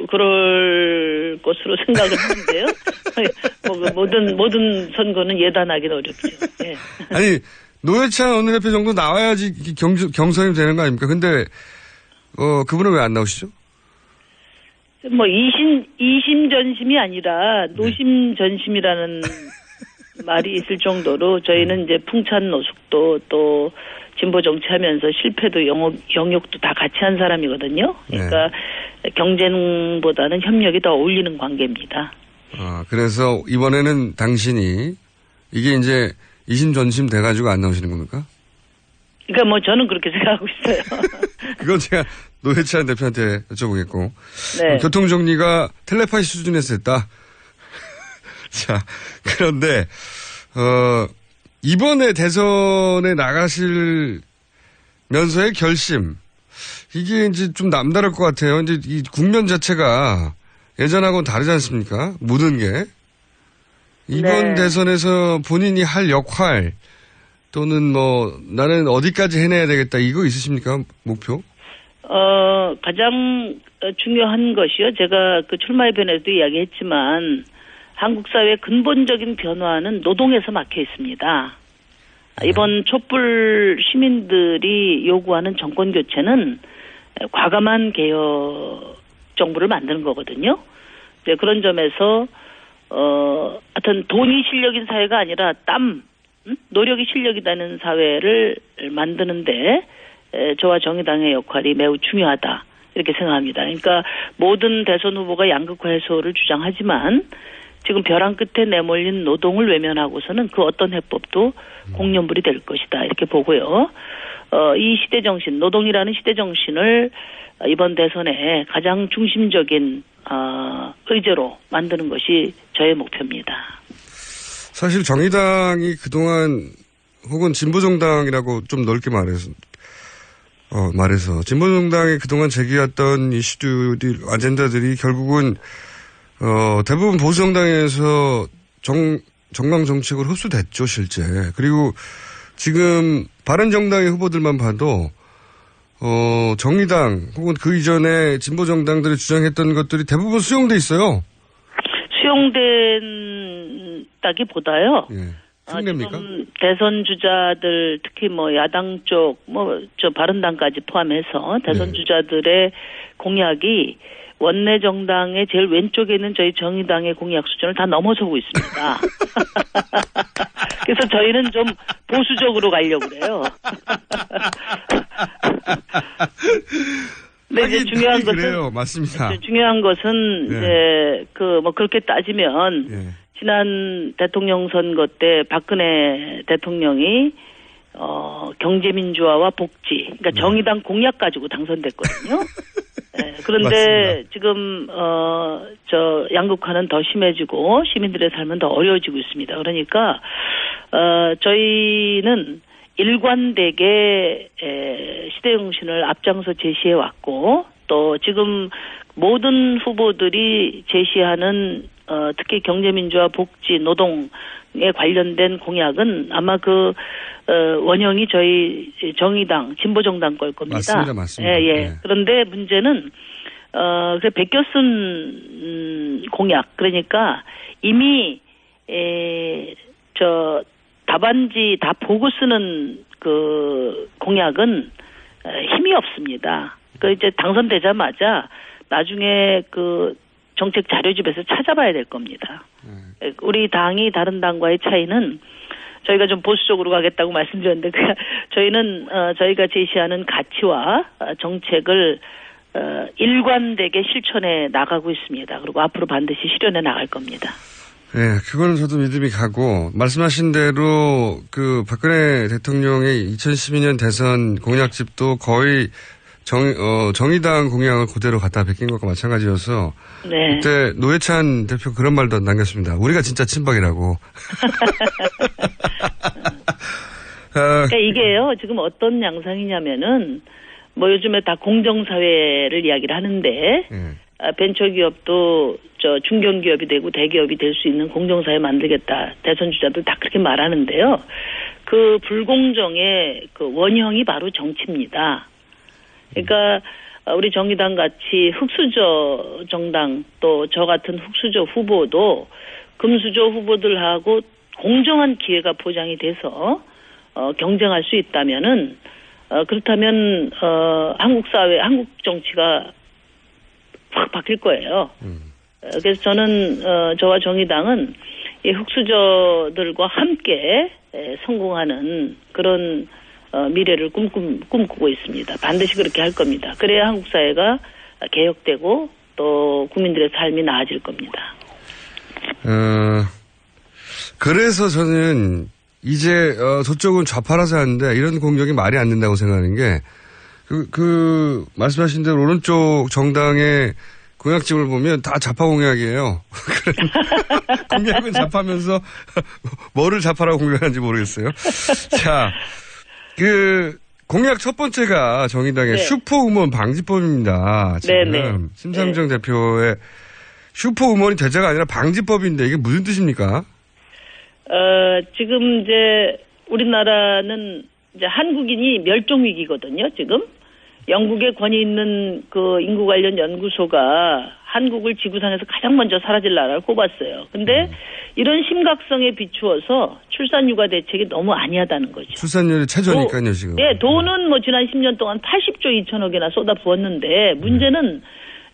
그럴 것으로 생각을 하는데요. 모든 선거는 예단하기는 어렵죠. 예. 아니, 노회찬 원내대표 정도 나와야지 경선이 되는 거 아닙니까? 근데, 그분은 왜 안 나오시죠? 이심전심이 아니라 노심전심이라는 말이 있을 정도로 저희는 이제 풍찬 노숙도 또 진보 정치하면서 실패도 영역도 다 같이 한 사람이거든요. 그러니까 경쟁보다는 협력이 더 어울리는 관계입니다. 그래서 이번에는 당신이 이게 이제 이심전심 돼가지고 안 나오시는 겁니까? 그러니까 저는 그렇게 생각하고 있어요. 그건 제가 노회찬 대표한테 여쭤보겠고. 네. 교통정리가 텔레파시 수준에서 됐다. 자, 그런데, 이번에 대선에 나가실 면서의 결심. 이게 이제 좀 남다를 것 같아요. 이제 이 국면 자체가 예전하고는 다르지 않습니까? 모든 게. 이번 대선에서 본인이 할 역할 또는 나는 어디까지 해내야 되겠다 이거 있으십니까? 목표? 가장 중요한 것이요. 제가 출마해변에도 이야기했지만 한국 사회의 근본적인 변화는 노동에서 막혀 있습니다. 이번 촛불 시민들이 요구하는 정권 교체는 과감한 개혁 정부를 만드는 거거든요. 네, 그런 점에서 하여튼 돈이 실력인 사회가 아니라 노력이 실력이라는 사회를 만드는데 저와 정의당의 역할이 매우 중요하다 이렇게 생각합니다. 그러니까 모든 대선 후보가 양극화 해소를 주장하지만 지금 벼랑 끝에 내몰린 노동을 외면하고서는 그 어떤 해법도 공연불이 될 것이다 이렇게 보고요. 이 시대 정신, 노동이라는 시대 정신을 이번 대선에 가장 중심적인 의제로 만드는 것이 저의 목표입니다. 사실 정의당이 그동안 혹은 진보정당이라고 좀 넓게 말해서 말해서 진보정당이 그동안 제기했던 이슈들, 아젠다들이 결국은 대부분 보수정당에서 정강 정책으로 흡수됐죠, 실제. 그리고 지금 바른정당의 후보들만 봐도 정의당 혹은 그 이전에 진보정당들이 주장했던 것들이 대부분 수용돼 있어요. 수용된다기보다요. 예. 흉내입니까? 지금 대선 주자들 특히 뭐 야당 쪽 저 바른당까지 포함해서 대선 주자들의 공약이 원내 정당의 제일 왼쪽에 있는 저희 정의당의 공약 수준을 다 넘어서고 있습니다. 그래서 저희는 좀 보수적으로 가려고 그래요. 근데 이제 중요한 것은 그래요. 맞습니다. 중요한 것은 이제 그렇게 따지면 예. 지난 대통령 선거 때 박근혜 대통령이 경제민주화와 복지, 그러니까 정의당 공약 가지고 당선됐거든요. 네, 그런데 맞습니다. 지금 저 양극화는 더 심해지고 시민들의 삶은 더 어려워지고 있습니다. 그러니까 저희는 일관되게 시대정신을 앞장서 제시해 왔고 또 지금 모든 후보들이 제시하는 특히 경제민주화, 복지, 노동에 관련된 공약은 아마 원형이 저희 정의당, 진보정당 걸 겁니다. 맞습니다, 맞습니다. 예. 네. 그런데 문제는 베껴 쓴 공약, 그러니까 이미 저 답안지 다 보고 쓰는 그 공약은 힘이 없습니다. 이제 당선되자마자 나중에 정책 자료집에서 찾아봐야 될 겁니다. 우리 당이 다른 당과의 차이는 저희가 좀 보수적으로 가겠다고 말씀드렸는데 저희는 저희가 제시하는 가치와 정책을 일관되게 실천해 나가고 있습니다. 그리고 앞으로 반드시 실현해 나갈 겁니다. 네, 그거는 저도 믿음이 가고 말씀하신 대로 박근혜 대통령의 2012년 대선 공약집도 거의 정의당 공약을 그대로 갖다 베낀 것과 마찬가지여서 네. 그때 노회찬 대표 그런 말도 남겼습니다. 우리가 진짜 친박이라고. 그러니까 이게요. 지금 어떤 양상이냐면은 요즘에 다 공정사회를 이야기를 하는데 벤처기업도 중견기업이 되고 대기업이 될 수 있는 공정사회 만들겠다. 대선 주자들 다 그렇게 말하는데요. 그 불공정의 원형이 바로 정치입니다. 그러니까 우리 정의당 같이 흑수저 정당 또 저 같은 흑수저 후보도 금수저 후보들하고 공정한 기회가 보장이 돼서 경쟁할 수 있다면은 그렇다면 한국 사회, 한국 정치가 확 바뀔 거예요. 그래서 저는 저와 정의당은 이 흑수저들과 함께 성공하는 그런 미래를 꿈꾸고 있습니다. 반드시 그렇게 할 겁니다. 그래야 한국 사회가 개혁되고 또 국민들의 삶이 나아질 겁니다. 그래서 저는 이제 저쪽은 좌파라서 하는데 이런 공격이 말이 안 된다고 생각하는 게 말씀하신 대로 오른쪽 정당의 공약집을 보면 다 좌파 공약이에요. 공약은 좌파면서 뭐를 좌파라고 공격하는지 모르겠어요. 자, 공약 첫 번째가 정의당의 슈퍼우먼 방지법입니다. 지금 네네. 심상정 대표의 슈퍼우먼이 대자가 아니라 방지법인데 이게 무슨 뜻입니까? 지금 이제 우리나라는 이제 한국인이 멸종 위기거든요. 지금 영국의 권위 있는 인구 관련 연구소가 한국을 지구상에서 가장 먼저 사라질 나라를 꼽았어요. 근데 이런 심각성에 비추어서 출산 육아 대책이 너무 아니하다는 거죠. 출산율이 최저니까요, 지금. 네, 돈은 지난 10년 동안 80조 2천억이나 쏟아부었는데 문제는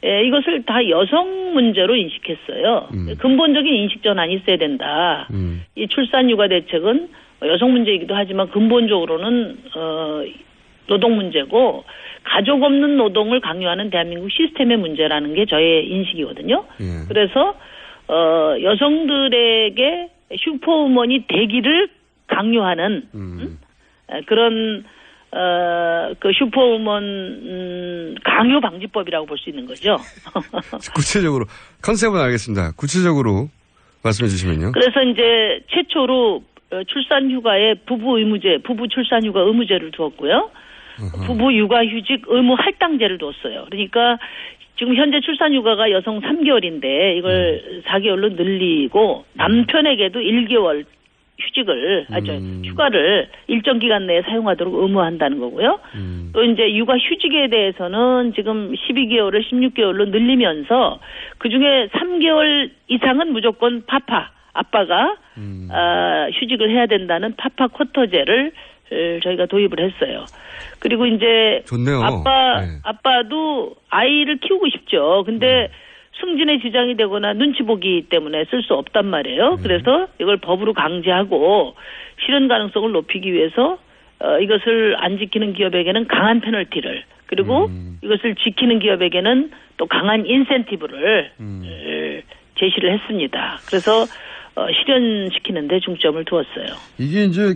이것을 다 여성 문제로 인식했어요. 근본적인 인식 전환이 있어야 된다. 이 출산 육아 대책은 여성 문제이기도 하지만 근본적으로는 노동 문제고 가족 없는 노동을 강요하는 대한민국 시스템의 문제라는 게 저의 인식이거든요. 그래서 여성들에게 슈퍼우먼이 되기를 강요하는 그런 슈퍼우먼 강요 방지법이라고 볼 수 있는 거죠. 구체적으로 컨셉은 알겠습니다. 구체적으로 말씀해 주시면요. 그래서 이제 최초로 출산 휴가에 부부 출산 휴가 의무제를 두었고요. 부부 육아휴직 의무 할당제를 뒀어요. 그러니까 지금 현재 출산휴가가 여성 3개월인데 이걸 4개월로 늘리고 남편에게도 1개월 휴가를 일정 기간 내에 사용하도록 의무한다는 거고요. 또 이제 육아 휴직에 대해서는 지금 12개월을 16개월로 늘리면서 그 중에 3개월 이상은 무조건 아빠가 휴직을 해야 된다는 파파 쿼터제를 저희가 도입을 했어요. 그리고 이제 좋네요. 아빠도 아이를 키우고 싶죠. 근데 승진에 지장이 되거나 눈치 보기 때문에 쓸 수 없단 말이에요. 그래서 이걸 법으로 강제하고 실현 가능성을 높이기 위해서 이것을 안 지키는 기업에게는 강한 페널티를 그리고 이것을 지키는 기업에게는 또 강한 인센티브를 제시를 했습니다. 그래서 실현시키는 데 중점을 두었어요. 이게 이제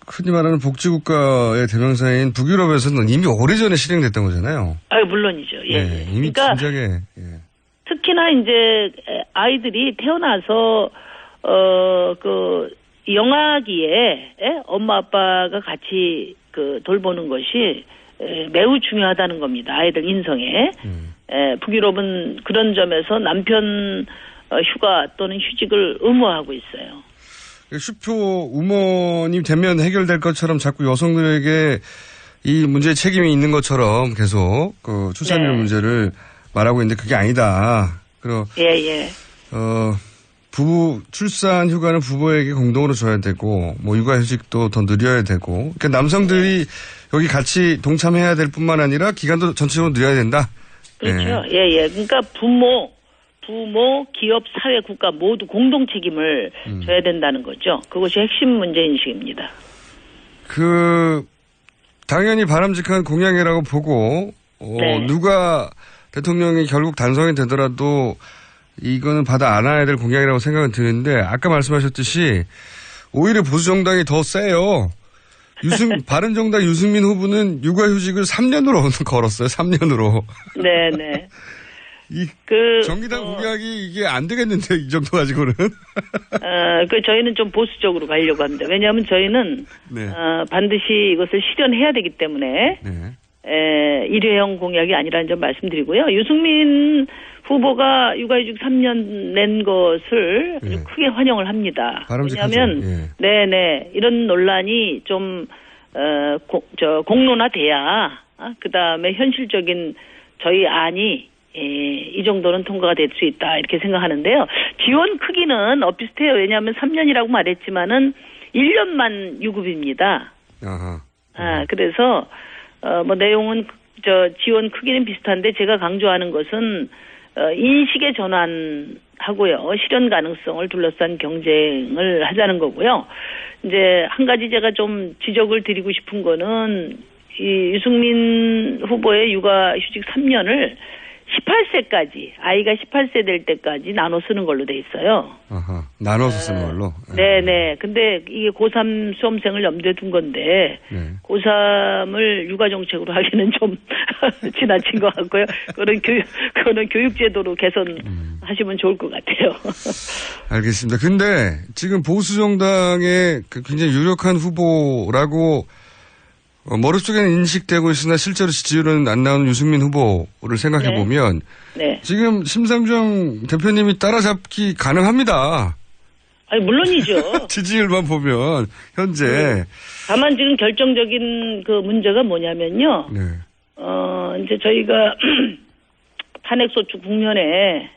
흔히 말하는 복지국가의 대명사인 북유럽에서는 이미 오래전에 실행됐던 거잖아요. 물론이죠. 예. 네, 이미 그러니까 진작에. 특히나 이제 아이들이 태어나서 영아기에 엄마 아빠가 같이 돌보는 것이 매우 중요하다는 겁니다. 아이들 인성에. 북유럽은 그런 점에서 남편 휴가 또는 휴직을 의무화하고 있어요. 슈퍼 우먼이 되면 해결될 것처럼 자꾸 여성들에게 이 문제에 책임이 있는 것처럼 계속 출산율 문제를 말하고 있는데 그게 아니다. 그리고 부부 출산 휴가는 부부에게 공동으로 줘야 되고 육아휴직도 더 늘려야 되고 그러니까 남성들이 여기 같이 동참해야 될 뿐만 아니라 기간도 전체적으로 늘려야 된다. 그렇죠. 예. 그러니까 부모, 기업, 사회, 국가 모두 공동 책임을 져야 된다는 거죠. 그것이 핵심 문제인식입니다. 당연히 바람직한 공약이라고 보고 누가 대통령이 결국 당선이 되더라도 이거는 받아 안아야 될 공약이라고 생각은 드는데 아까 말씀하셨듯이 오히려 보수정당이 더 세요. 바른정당 유승민 후보는 육아휴직을 3년으로 걸었어요. 3년으로. 네네. 정의당 공약이 이게 안 되겠는데 이 정도 가지고는. 저희는 좀 보수적으로 가려고 합니다. 왜냐하면 저희는 반드시 이것을 실현해야 되기 때문에 일회용 공약이 아니라는 점 말씀드리고요. 유승민 후보가 육아휴직 3년 낸 것을 아주 크게 환영을 합니다. 왜냐하면 이런 논란이 좀 공론화돼야 그다음에 현실적인 저희 안이 이 정도는 통과가 될 수 있다 이렇게 생각하는데요. 지원 크기는 비슷해요. 왜냐하면 3년이라고 말했지만은 1년만 유급입니다. 그래서 내용은 지원 크기는 비슷한데 제가 강조하는 것은 인식의 전환하고요. 실현 가능성을 둘러싼 경쟁을 하자는 거고요. 이제 한 가지 제가 좀 지적을 드리고 싶은 거는 이 유승민 후보의 육아휴직 3년을 18세까지 아이가 18세 될 때까지 나눠 쓰는 걸로 돼 있어요. 나눠서 쓰는 걸로? 네네. 근데 이게 고3 수험생을 염두에 둔 건데 고3을 육아정책으로 하기는 좀 지나친 것 같고요. 그거는 교육제도로 개선하시면 좋을 것 같아요. 알겠습니다. 근데 지금 보수정당의 굉장히 유력한 후보라고 머릿속에는 인식되고 있으나 실제로 지지율은 안 나오는 유승민 후보를 생각해보면 지금 심상정 대표님이 따라잡기 가능합니다. 물론이죠. 지지율만 보면 현재. 다만 지금 결정적인 문제가 뭐냐면요. 이제 저희가 탄핵소추 국면에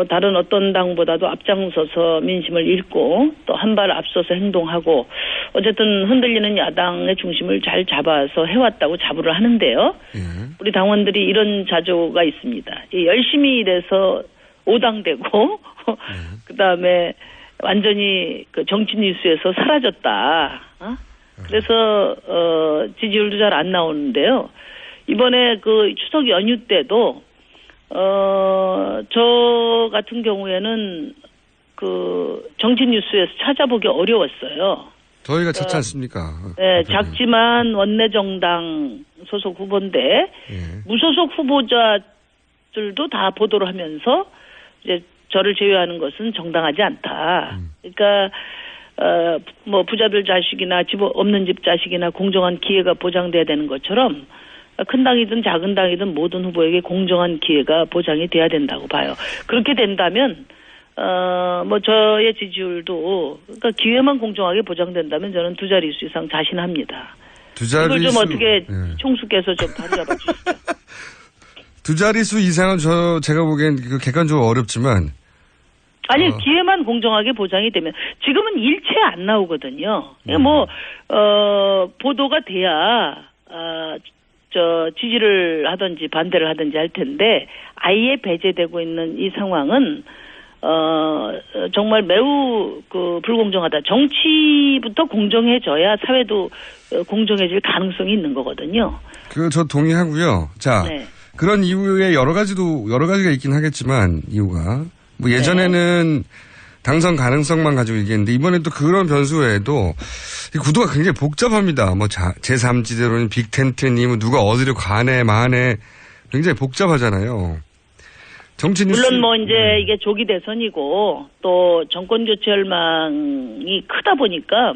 다른 어떤 당보다도 앞장서서 민심을 읽고 또 한 발 앞서서 행동하고 어쨌든 흔들리는 야당의 중심을 잘 잡아서 해왔다고 자부를 하는데요. 우리 당원들이 이런 자조가 있습니다. 열심히 일해서 오당되고 그다음에 완전히 정치 뉴스에서 사라졌다. 그래서 지지율도 잘 안 나오는데요. 이번에 추석 연휴 때도 저 같은 경우에는 정치 뉴스에서 찾아보기 어려웠어요. 저희가 찾지 않습니까? 네, 작지만 원내정당 소속 후보인데 무소속 후보자들도 다 보도를 하면서 이제 저를 제외하는 것은 정당하지 않다. 그러니까 뭐 부자들 자식이나 집 없는 집 자식이나 공정한 기회가 보장돼야 되는 것처럼 큰 당이든 작은 당이든 모든 후보에게 공정한 기회가 보장이 돼야 된다고 봐요. 그렇게 된다면 뭐 저의 지지율도 그러니까 기회만 공정하게 보장된다면 저는 두 자릿수 이상 자신합니다. 두 자릿수 이걸 좀 어떻게 총수께서 좀 바로잡아 주시죠. 두 자릿수 이상은 제가 보기엔 그 객관적으로 어렵지만 아니 기회만 공정하게 보장이 되면 지금은 일체 안 나오거든요. 뭐 보도가 돼야 지지를 하든지 반대를 하든지 할 텐데 아예 배제되고 있는 이 상황은 정말 매우 불공정하다. 정치부터 공정해져야 사회도 공정해질 가능성이 있는 거거든요. 저 동의하고요. 자, 네. 그런 이유에 여러 가지가 있긴 하겠지만 이유가 뭐 예전에는 당선 가능성만 가지고 얘기했는데 이번에 또 그런 변수 외에도 이 구도가 굉장히 복잡합니다. 뭐 제3지대로는 빅텐트니 뭐 누가 어디로 가네 마네 굉장히 복잡하잖아요. 정치 뉴스 물론 뭐 이제 이게 조기 대선이고 또 정권 교체 열망이 크다 보니까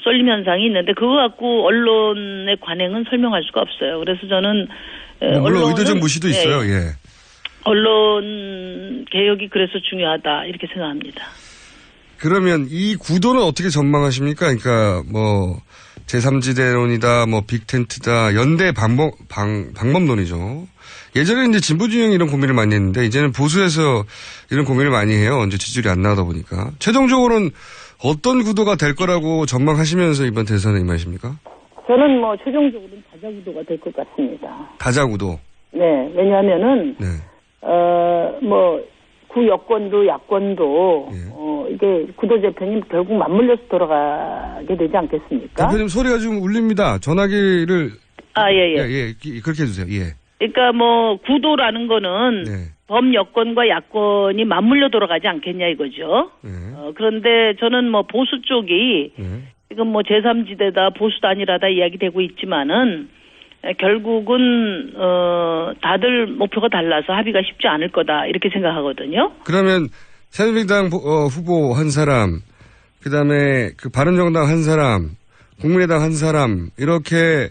쏠림 현상이 있는데 그거 갖고 언론의 관행은 설명할 수가 없어요. 그래서 저는 물론 의도적 무시도 있어요. 예. 언론 개혁이 그래서 중요하다 이렇게 생각합니다. 그러면 이 구도는 어떻게 전망하십니까? 그러니까 뭐 제3지대론이다, 뭐 빅텐트다, 연대 방법론이죠. 예전에 이제 진보 진영이 이런 고민을 많이 했는데 이제는 보수에서 이런 고민을 많이 해요. 이제 지지율이 안 나오다 보니까. 최종적으로는 어떤 구도가 될 거라고 전망하시면서 이번 대선에 임하십니까? 저는 뭐 최종적으로는 다자 구도가 될 것 같습니다. 다자 구도. 네, 왜냐하면은 뭐 구여권도 야권도 이게 구도 재편이 결국 맞물려서 돌아가게 되지 않겠습니까? 대표님 소리가 좀 울립니다. 전화기를 예. 그렇게 해주세요. 예. 그러니까 뭐 구도라는 거는 범여권과 야권이 맞물려 돌아가지 않겠냐 이거죠. 그런데 저는 뭐 보수 쪽이 지금 뭐 제3지대다 보수 단일화다 이야기되고 있지만은 결국은 다들 목표가 달라서 합의가 쉽지 않을 거다 이렇게 생각하거든요. 그러면 새누리당 후보 한 사람, 그다음에 그 바른정당 한 사람, 국민의당 한 사람 이렇게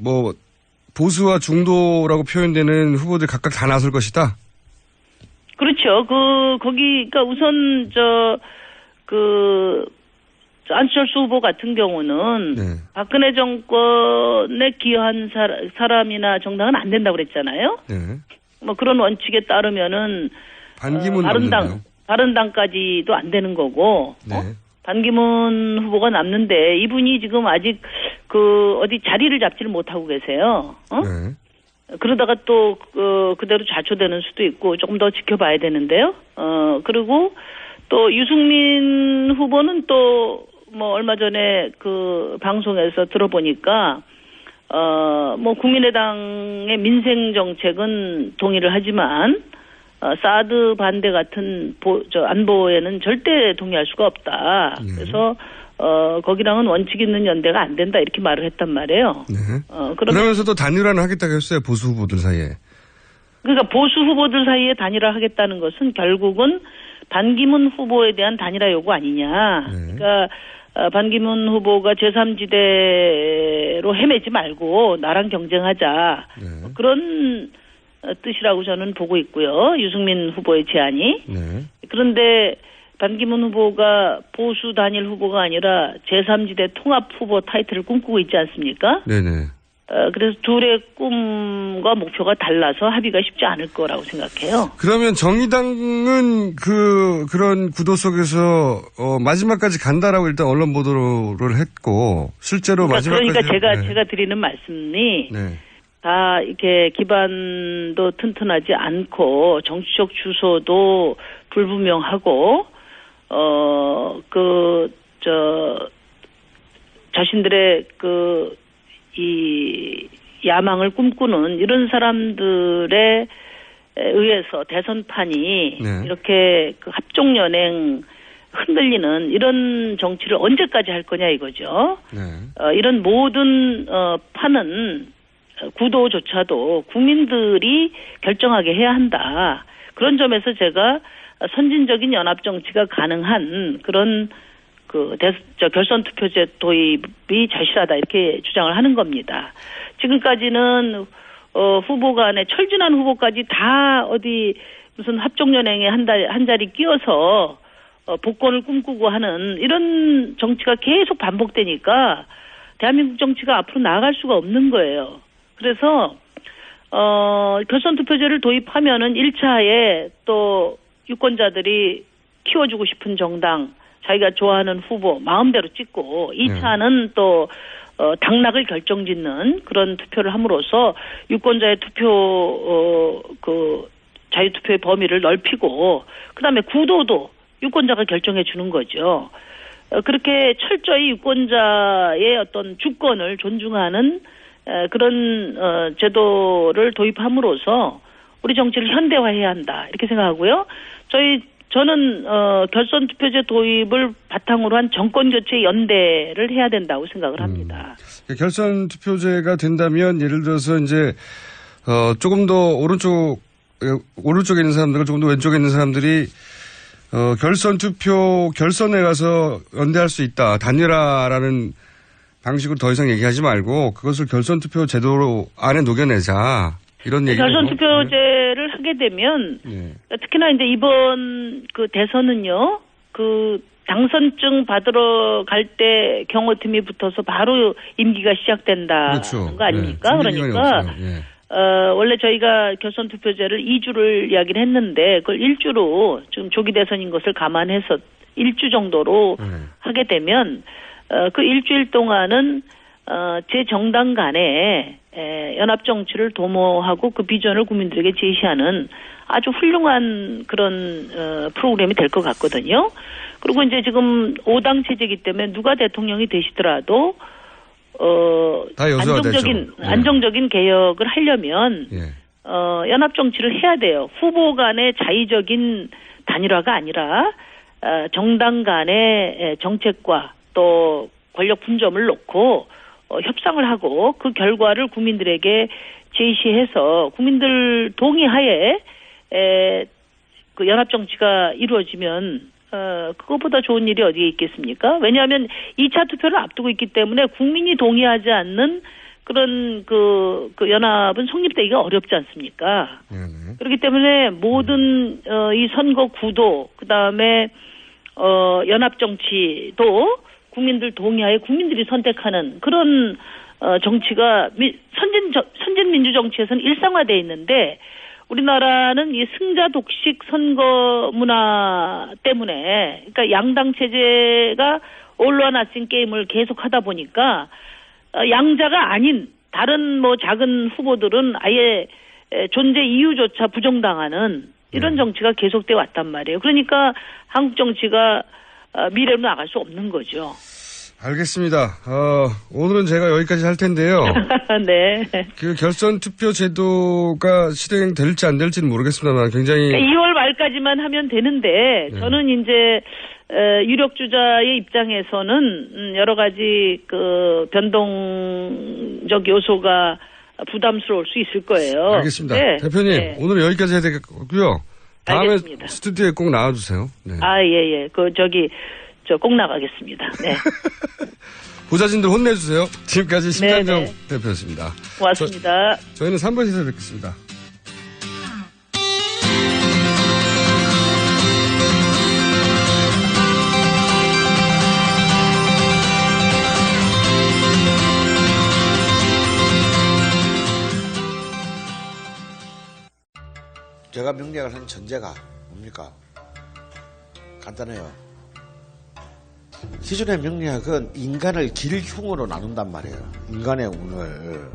뭐 보수와 중도라고 표현되는 후보들 각각 다 나설 것이다. 그렇죠. 그러니까 우선 안철수 후보 같은 경우는 박근혜 정권에 기여한 사람이나 정당은 안 된다고 그랬잖아요. 뭐 그런 원칙에 따르면은 바른당까지도 안 되는 거고 반기문 후보가 남는데 이분이 지금 아직 어디 자리를 잡지를 못하고 계세요. 그러다가 또 그대로 좌초되는 수도 있고 조금 더 지켜봐야 되는데요. 그리고 또 유승민 후보는 또 뭐 얼마 전에 그 방송에서 들어보니까 뭐 국민의당의 민생 정책은 동의를 하지만 사드 반대 같은 안보에는 절대 동의할 수가 없다. 그래서 거기랑은 원칙 있는 연대가 안 된다 이렇게 말을 했단 말이에요. 그러면서도 단일화는 하겠다고 했어요. 보수 후보들 사이에. 그러니까 보수 후보들 사이에 단일화 하겠다는 것은 결국은 반기문 후보에 대한 단일화 요구 아니냐. 그러니까 반기문 후보가 제3지대로 헤매지 말고 나랑 경쟁하자. 그런 뜻이라고 저는 보고 있고요. 유승민 후보의 제안이. 그런데 반기문 후보가 보수 단일 후보가 아니라 제3지대 통합 후보 타이틀을 꿈꾸고 있지 않습니까? 네네. 그래서 둘의 꿈과 목표가 달라서 합의가 쉽지 않을 거라고 생각해요. 그러면 정의당은 그런 구도 속에서 마지막까지 간다라고 일단 언론 보도를 했고 실제로 마지막까지. 그러니까 제가 드리는 말씀이 다 이렇게 기반도 튼튼하지 않고 정치적 주소도 불분명하고 자신들의 이 야망을 꿈꾸는 이런 사람들에 의해서 대선판이 이렇게 합종연행 흔들리는 이런 정치를 언제까지 할 거냐 이거죠. 이런 모든 판은 구도조차도 국민들이 결정하게 해야 한다. 그런 점에서 제가 선진적인 연합 정치가 가능한 그런 결선 투표제 도입이 절실하다 이렇게 주장을 하는 겁니다. 지금까지는 후보 간에 철진한 후보까지 다 어디 무슨 합종연행에 한 자리 끼어서 복권을 꿈꾸고 하는 이런 정치가 계속 반복되니까 대한민국 정치가 앞으로 나아갈 수가 없는 거예요. 그래서 결선 투표제를 도입하면은 1차에 또 유권자들이 키워주고 싶은 정당, 자기가 좋아하는 후보 마음대로 찍고 2차는 또 당락을 결정짓는 그런 투표를 함으로써 유권자의 투표 자유투표의 범위를 넓히고 그다음에 구도도 유권자가 결정해 주는 거죠. 그렇게 철저히 유권자의 어떤 주권을 존중하는 그런 제도를 도입함으로써 우리 정치를 현대화해야 한다 이렇게 생각하고요. 저는 결선 투표제 도입을 바탕으로 한 정권 교체 연대를 해야 된다고 생각을 합니다. 결선 투표제가 된다면 예를 들어서 이제 조금 더 오른쪽에 있는 사람들과 조금 더 왼쪽에 있는 사람들이 결선에 가서 연대할 수 있다. 단일화라는 방식으로 더 이상 얘기하지 말고 그것을 결선 투표 제도로 안에 녹여내자. 이런 얘기. 결선 투표제를 하게 되면 특히나 이제 이번 대선은요. 당선증 받으러 갈 때 경호팀이 붙어서 바로 임기가 시작된다는 그렇죠. 거 아닙니까? 그러니까 원래 저희가 결선 투표제를 2주를 이야기를 했는데 그걸 1주로 지금 조기 대선인 것을 감안해서 1주 정도로 하게 되면 그 일주일 동안은 제 정당 간에 연합 정치를 도모하고 그 비전을 국민들에게 제시하는 아주 훌륭한 그런 프로그램이 될 것 같거든요. 그리고 이제 지금 5당 체제이기 때문에 누가 대통령이 되시더라도 안정적인 개혁을 하려면 연합 정치를 해야 돼요. 후보 간의 자의적인 단일화가 아니라 정당 간의 정책과 또 권력 분점을 놓고 협상을 하고 그 결과를 국민들에게 제시해서 국민들 동의하에 그 연합 정치가 이루어지면 그것보다 좋은 일이 어디에 있겠습니까? 왜냐하면 2차 투표를 앞두고 있기 때문에 국민이 동의하지 않는 그런 그 연합은 성립되기가 어렵지 않습니까? 그렇기 때문에 모든 이 선거 구도 그다음에 연합 정치도 국민들 동의하에 국민들이 선택하는 그런 정치가 선진 민주 정치에서는 일상화되어 있는데 우리나라는 이 승자 독식 선거 문화 때문에 그러니까 양당 체제가 올러나친 게임을 계속하다 보니까 양자가 아닌 다른 작은 후보들은 아예 존재 이유조차 부정당하는 이런 정치가 계속되어 왔단 말이에요. 그러니까 한국 정치가 미래로 나갈 수 없는 거죠. 알겠습니다. 오늘은 제가 여기까지 할 텐데요. 네. 그 결선 투표 제도가 실행될지 안 될지는 모르겠습니다만 굉장히 2월 말까지만 하면 되는데 저는 이제 유력 주자의 입장에서는 여러 가지 그 변동적 요소가 부담스러울 수 있을 거예요. 알겠습니다. 네. 대표님 오늘 여기까지 해야 되겠고요. 다음에 알겠습니다. 스튜디오에 꼭 나와주세요. 네. 예. 저 꼭 나가겠습니다. 네. 부자진들 혼내주세요. 지금까지 심상정 대표였습니다. 고맙습니다. 저희는 3부에서 뵙겠습니다. 제가 명리학을 하는 전제가 뭡니까? 간단해요. 기존의 명리학은 인간을 길흉으로 나눈단 말이에요. 인간의 운을.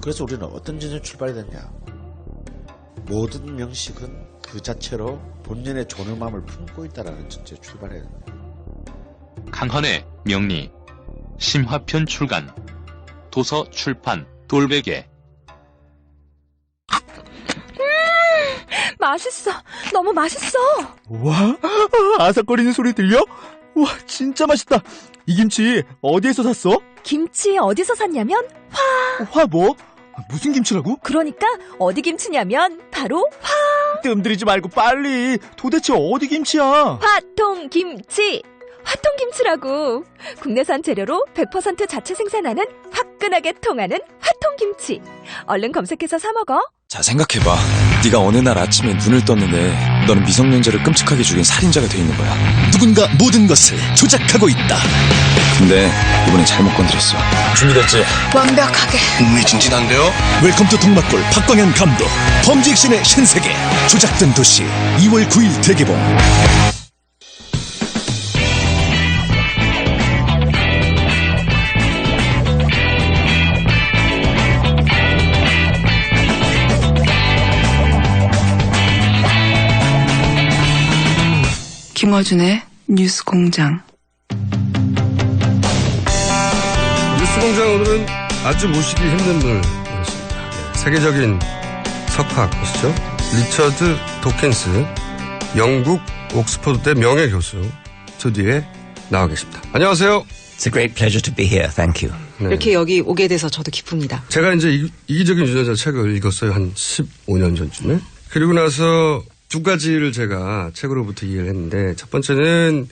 그래서 우리는 어떤 전제 출발이 됐냐? 모든 명식은 그 자체로 본연의 존엄함을 품고 있다는 전제 출발해야 됩니다. 강헌의 명리 심화편 출간 도서 출판 돌베개. 맛있어. 너무 맛있어. 와, 아삭거리는 소리 들려? 와, 진짜 맛있다. 이 김치 어디에서 샀어? 김치 어디서 샀냐면 화 뭐? 무슨 김치라고? 그러니까 어디 김치냐면 바로 화. 뜸들이지 말고 빨리. 도대체 어디 김치야? 화통김치! 화통김치라고. 국내산 재료로 100% 자체 생산하는 화끈하게 통하는 화통김치. 얼른 검색해서 사 먹어. 자, 생각해봐. 네가 어느 날 아침에 눈을 떴는데 너는 미성년자를 끔찍하게 죽인 살인자가 돼 있는 거야. 누군가 모든 것을 조작하고 있다. 근데 이번엔 잘못 건드렸어. 준비됐지? 완벽하게. 흥미진진한데요? 웰컴 투 동막골 박광현 감독. 범죄 액션의 신세계. 조작된 도시 2월 9일 대개봉. 김어준의 뉴스공장. 뉴스공장 오늘은 아주 모시기 힘든 분이었습니다. 세계적인 석학이시죠. 리처드 도킨스, 영국 옥스퍼드대 명예교수 스튜디오에 나와 계십니다. 안녕하세요. It's a great pleasure to be here. Thank you. 네. 이렇게 여기 오게 돼서 저도 기쁩니다. 제가 이제 이기적인 유전자 책을 읽었어요. 한 15년 전쯤에. 그리고 나서 두 가지를 제가 책으로부터 이해를 했는데, 첫 번째는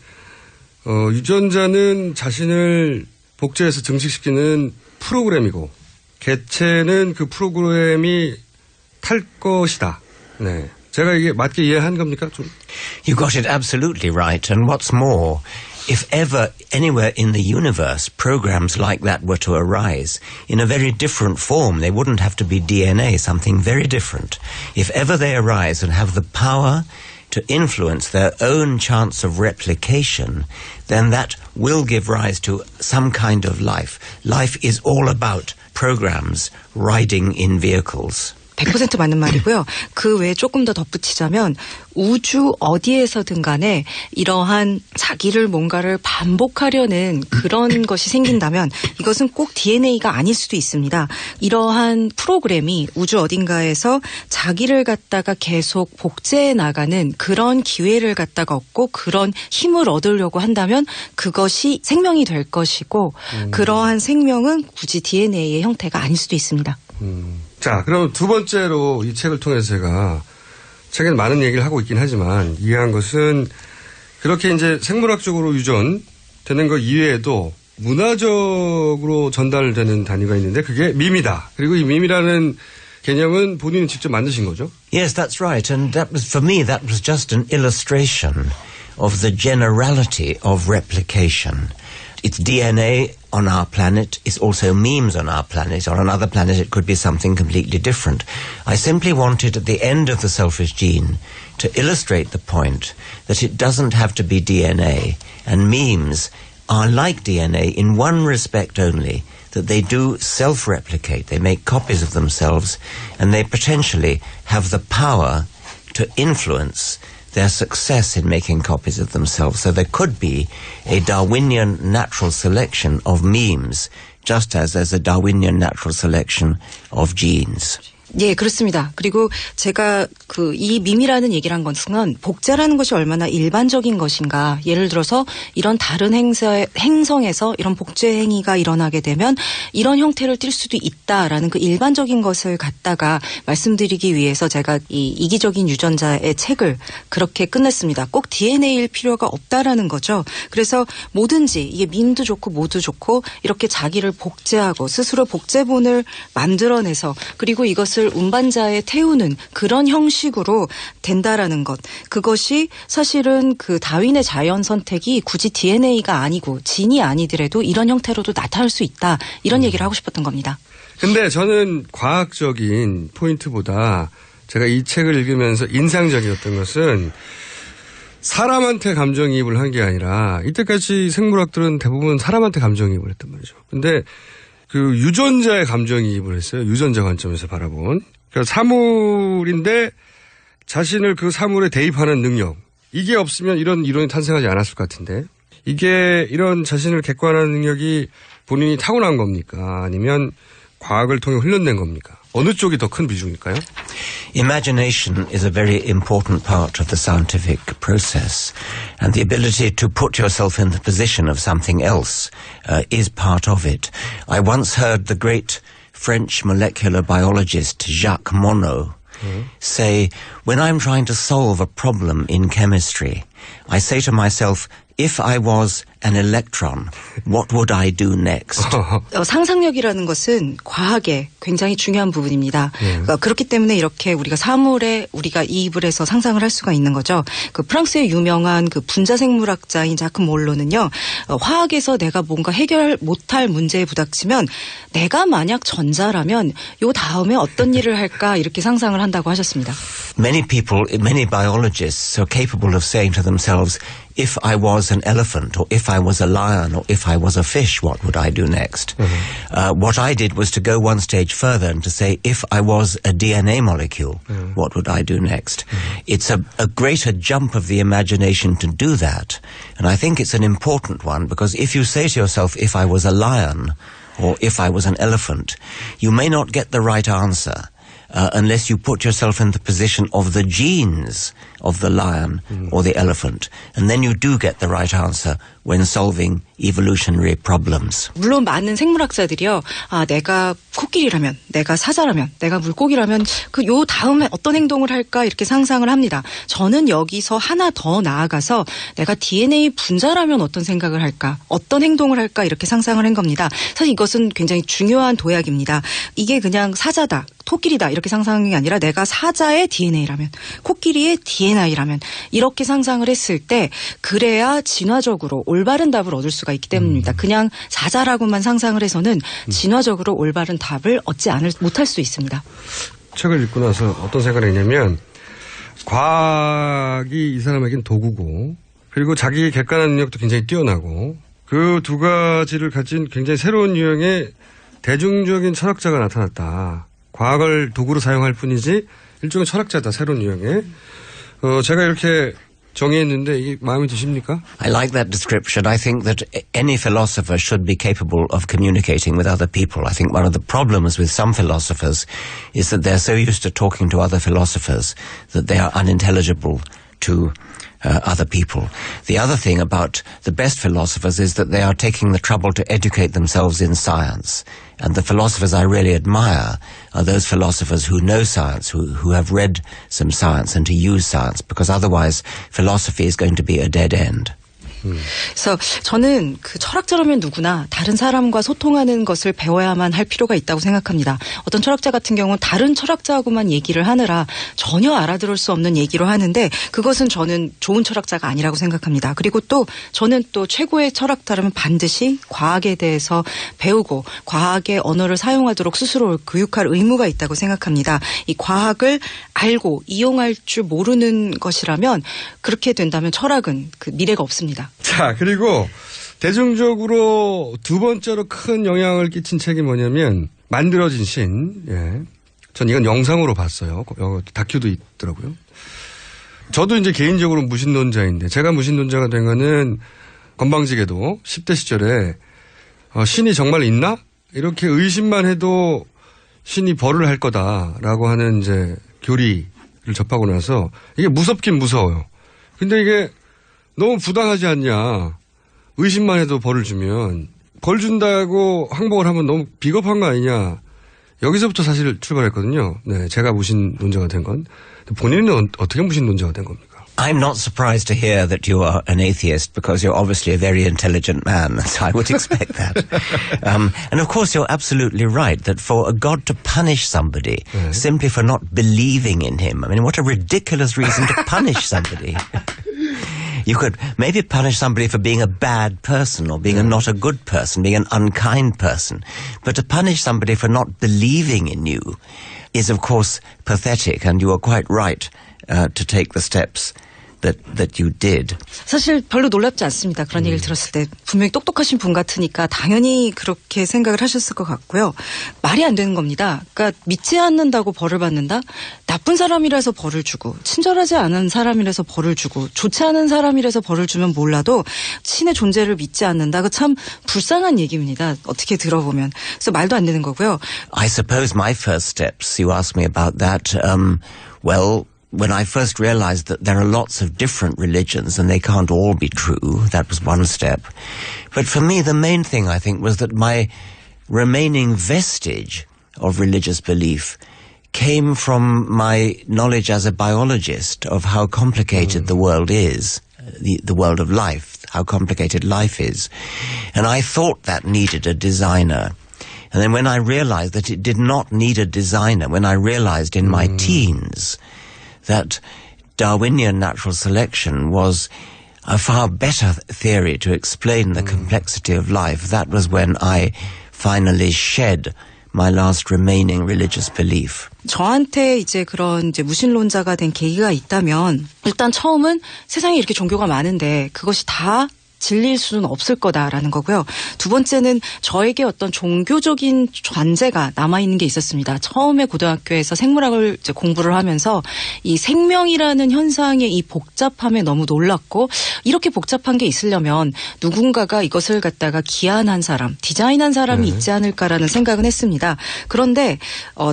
유전자는 자신을 복제해서 증식시키는 프로그램이고, 개체는 그 프로그램이 탈 것이다. 네. 제가 이게 맞게 이해한 겁니까? 좀. You got it absolutely right. And what's more, if ever anywhere in the universe programs like that were to arise in a very different form, they wouldn't have to be DNA, something very different. If ever they arise and have the power to influence their own chance of replication, then that will give rise to some kind of life. Life is all about programs riding in vehicles. 100% 맞는 말이고요. 그 외에 조금 더 덧붙이자면 우주 어디에서든 간에 이러한 자기를 뭔가를 반복하려는 그런 것이 생긴다면 이것은 꼭 DNA가 아닐 수도 있습니다. 이러한 프로그램이 우주 어딘가에서 자기를 갖다가 계속 복제해 나가는 그런 기회를 갖다가 얻고 그런 힘을 얻으려고 한다면 그것이 생명이 될 것이고 그러한 생명은 굳이 DNA의 형태가 아닐 수도 있습니다. 자, 그럼 두 번째로 이 책을 통해서 제가 책에는 많은 얘기를 하고 있긴 하지만 이해한 것은 그렇게 이제 생물학적으로 유전되는 것 이외에도 문화적으로 전달되는 단위가 있는데 그게 밈이다. 그리고 이 밈이라는 개념은 본인이 직접 만드신 거죠? Yes, that's right. And that was, for me, that was just an illustration of the generality of replication. It's DNA on our planet. It's also memes on our planet. On another planet, it could be something completely different. I simply wanted at the end of The Selfish Gene to illustrate the point that it doesn't have to be DNA. And memes are like DNA in one respect only, that they do self-replicate. They make copies of themselves, and they potentially have the power to influence their success in making copies of themselves. So there could be a Darwinian natural selection of memes, just as there's a Darwinian natural selection of genes. 예, 그렇습니다. 그리고 제가 이 밈이라는 얘기를 한 것은 복제라는 것이 얼마나 일반적인 것인가. 예를 들어서 이런 다른 행성에서 이런 복제 행위가 일어나게 되면 이런 형태를 띌 수도 있다라는 그 일반적인 것을 갖다가 말씀드리기 위해서 제가 이 이기적인 유전자의 책을 그렇게 끝냈습니다. 꼭 DNA일 필요가 없다라는 거죠. 그래서 뭐든지 이게 밈도 좋고 뭐도 좋고 이렇게 자기를 복제하고 스스로 복제본을 만들어내서 그리고 이것을 운반자에 태우는 그런 형식으로 된다라는 것. 그것이 사실은 그 다윈의 자연 선택이 굳이 DNA가 아니고 진이 아니더라도 이런 형태로도 나타날 수 있다. 이런 얘기를 하고 싶었던 겁니다. 근데 저는 과학적인 포인트보다 제가 이 책을 읽으면서 인상적이었던 것은 사람한테 감정이입을 한 게 아니라 이때까지 생물학들은 대부분 사람한테 감정이입을 했단 말이죠. 근데 그 유전자의 감정이입을 했어요. 유전자 관점에서 바라본. 그러니까 사물인데 자신을 그 사물에 대입하는 능력. 이게 없으면 이런 이론이 탄생하지 않았을 것 같은데. 이게 이런 자신을 객관화하는 능력이 본인이 타고난 겁니까? 아니면 과학을 통해 훈련된 겁니까? 어느 쪽이 더 큰 비중일까요? Imagination is a very important part of the scientific process, and the ability to put yourself in the position of something else is part of it. I once heard the great French molecular biologist Jacques Monod say, when I'm trying to solve a problem in chemistry, I say to myself, if I was an electron, what would I do next? 상상력이라는 것은 과학의 굉장히 중요한 부분입니다. 그렇기 때문에 이렇게 우리가 사물에 우리가 이입을 해서 상상을 할 수가 있는 거죠. 그 프랑스의 유명한 그 분자생물학자인 자크 몰로는요, 화학에서 내가 뭔가 해결 못할 문제에 부닥치면 내가 만약 전자라면 요 다음에 어떤 일을 할까 이렇게 상상을 한다고 하셨습니다. Many people, many biologists are capable of saying to themselves, if I was an elephant, or if I was a lion, or if I was a fish, what would I do next? What I did was to go one stage further and to say, if I was a DNA molecule, what would I do next? It's a greater jump of the imagination to do that. And I think it's an important one, because if you say to yourself, if I was a lion, or if I was an elephant, you may not get the right answer. Unless you put yourself in the position of the genes of the lion or the elephant. And then you do get the right answer when solving evolutionary problems. 물론 많은 생물학자들이요, 내가 코끼리라면, 내가 사자라면, 내가 물고기라면 그 요 다음에 어떤 행동을 할까 이렇게 상상을 합니다. 저는 여기서 하나 더 나아가서 내가 DNA 분자라면 어떤 생각을 할까, 어떤 행동을 할까 이렇게 상상을 한 겁니다. 사실 이것은 굉장히 중요한 도약입니다. 이게 그냥 사자다, 토끼리다 이렇게 상상이 아니라 내가 사자의 DNA라면, 코끼리의 DNA라면 이렇게 상상을 했을 때 그래야 진화적으로 올바른 답을 얻을 수가 있기 때문입니다. 그냥 사자라고만 상상을 해서는 진화적으로 올바른 답을 얻지 못할 수 있습니다. 책을 읽고 나서 어떤 생각을 했냐면, 과학이 이 사람에겐 도구고, 그리고 자기의 객관한 능력도 굉장히 뛰어나고, 그 두 가지를 가진 굉장히 새로운 유형의 대중적인 철학자가 나타났다. 과학을 도구로 사용할 뿐이지 일종의 철학자다, 새로운 유형의. 제가 이렇게 정의했는데 이게 마음에 드십니까? I like that description. I think that any philosopher should be capable of communicating with other people. I think one of the problems with some philosophers is that they're so used to talking to other philosophers that they are unintelligible to other people. The other thing about the best philosophers is that they are taking the trouble to educate themselves in science. And the philosophers I really admire are those philosophers who know science, who have read some science and to use science, because otherwise philosophy is going to be a dead end. 그래서 저는 그 철학자라면 누구나 다른 사람과 소통하는 것을 배워야만 할 필요가 있다고 생각합니다. 어떤 철학자 같은 경우는 다른 철학자하고만 얘기를 하느라 전혀 알아들을 수 없는 얘기로 하는데 그것은 저는 좋은 철학자가 아니라고 생각합니다. 그리고 또 저는 또 최고의 철학자라면 반드시 과학에 대해서 배우고 과학의 언어를 사용하도록 스스로 교육할 의무가 있다고 생각합니다. 이 과학을 알고 이용할 줄 모르는 것이라면 그렇게 된다면 철학은 그 미래가 없습니다. 자, 그리고 대중적으로 두 번째로 큰 영향을 끼친 책이 뭐냐면 만들어진 신. 예. 전 이건 영상으로 봤어요. 다큐도 있더라고요. 저도 이제 개인적으로 무신론자인데 제가 무신론자가 된 거는 건방지게도 10대 시절에 신이 정말 있나? 이렇게 의심만 해도 신이 벌을 할 거다라고 하는 이제 교리를 접하고 나서 이게 무섭긴 무서워요. 근데 이게 너무 부당하지 않냐. 의심만 해도 벌을 주면. 벌 준다고 항복을 하면 너무 비겁한 거 아니냐. 여기서부터 사실 출발했거든요. 네, 제가 무신론자가 된 건. 본인은 어떻게 무신론자가 된 겁니까? I'm not surprised to hear that you are an atheist because you're obviously a very intelligent man, so I would expect that. And of course you're absolutely right that for a God to punish somebody simply for not believing in him, I mean, what a ridiculous reason to punish somebody. You could maybe punish somebody for being a bad person or being not a good person, being an unkind person. But to punish somebody for not believing in you is, of course, pathetic, and you are quite right to take the steps that you did. 사실 별로 놀랍지 않습니다. 그런 얘기를 들었을 때 분명히 똑똑하신 분 같으니까 당연히 그렇게 생각을 하셨을 것 같고요. 말이 안 되는 겁니다. 그러니까 믿지 않는다고 벌을 받는다? 나쁜 사람이라서 벌을 주고 친절하지 않은 사람이라서 벌을 주고 좋지 않은 사람이라서 벌을 주면 몰라도 신의 존재를 믿지 않는다. 그 참 불쌍한 얘기입니다. 어떻게 들어보면. 그래서 말도 안 되는 거고요. I suppose my first steps, you asked me about that, when I first realized that there are lots of different religions and they can't all be true, that was one step. But for me, the main thing, I think, was that my remaining vestige of religious belief came from my knowledge as a biologist of how complicated the world is, the world of life, how complicated life is. And I thought that needed a designer. And then when I realized that it did not need a designer, when I realized in my teens that Darwinian natural selection was a far better theory to explain the complexity of life, that was when I finally shed my last remaining religious belief. 저한테 이제 그런 이제 무신론자가 된 계기가 있다면 일단 처음은 세상에 이렇게 종교가 많은데 그것이 다 진리일 수는 없을 거다라는 거고요. 두 번째는 저에게 어떤 종교적인 관제가 남아있는 게 있었습니다. 처음에 고등학교에서 생물학을 이제 공부를 하면서 이 생명이라는 현상의 이 복잡함에 너무 놀랐고 이렇게 복잡한 게 있으려면 누군가가 이것을 갖다가 기한한 사람, 디자인한 사람이 있지 않을까라는 생각은 했습니다. 그런데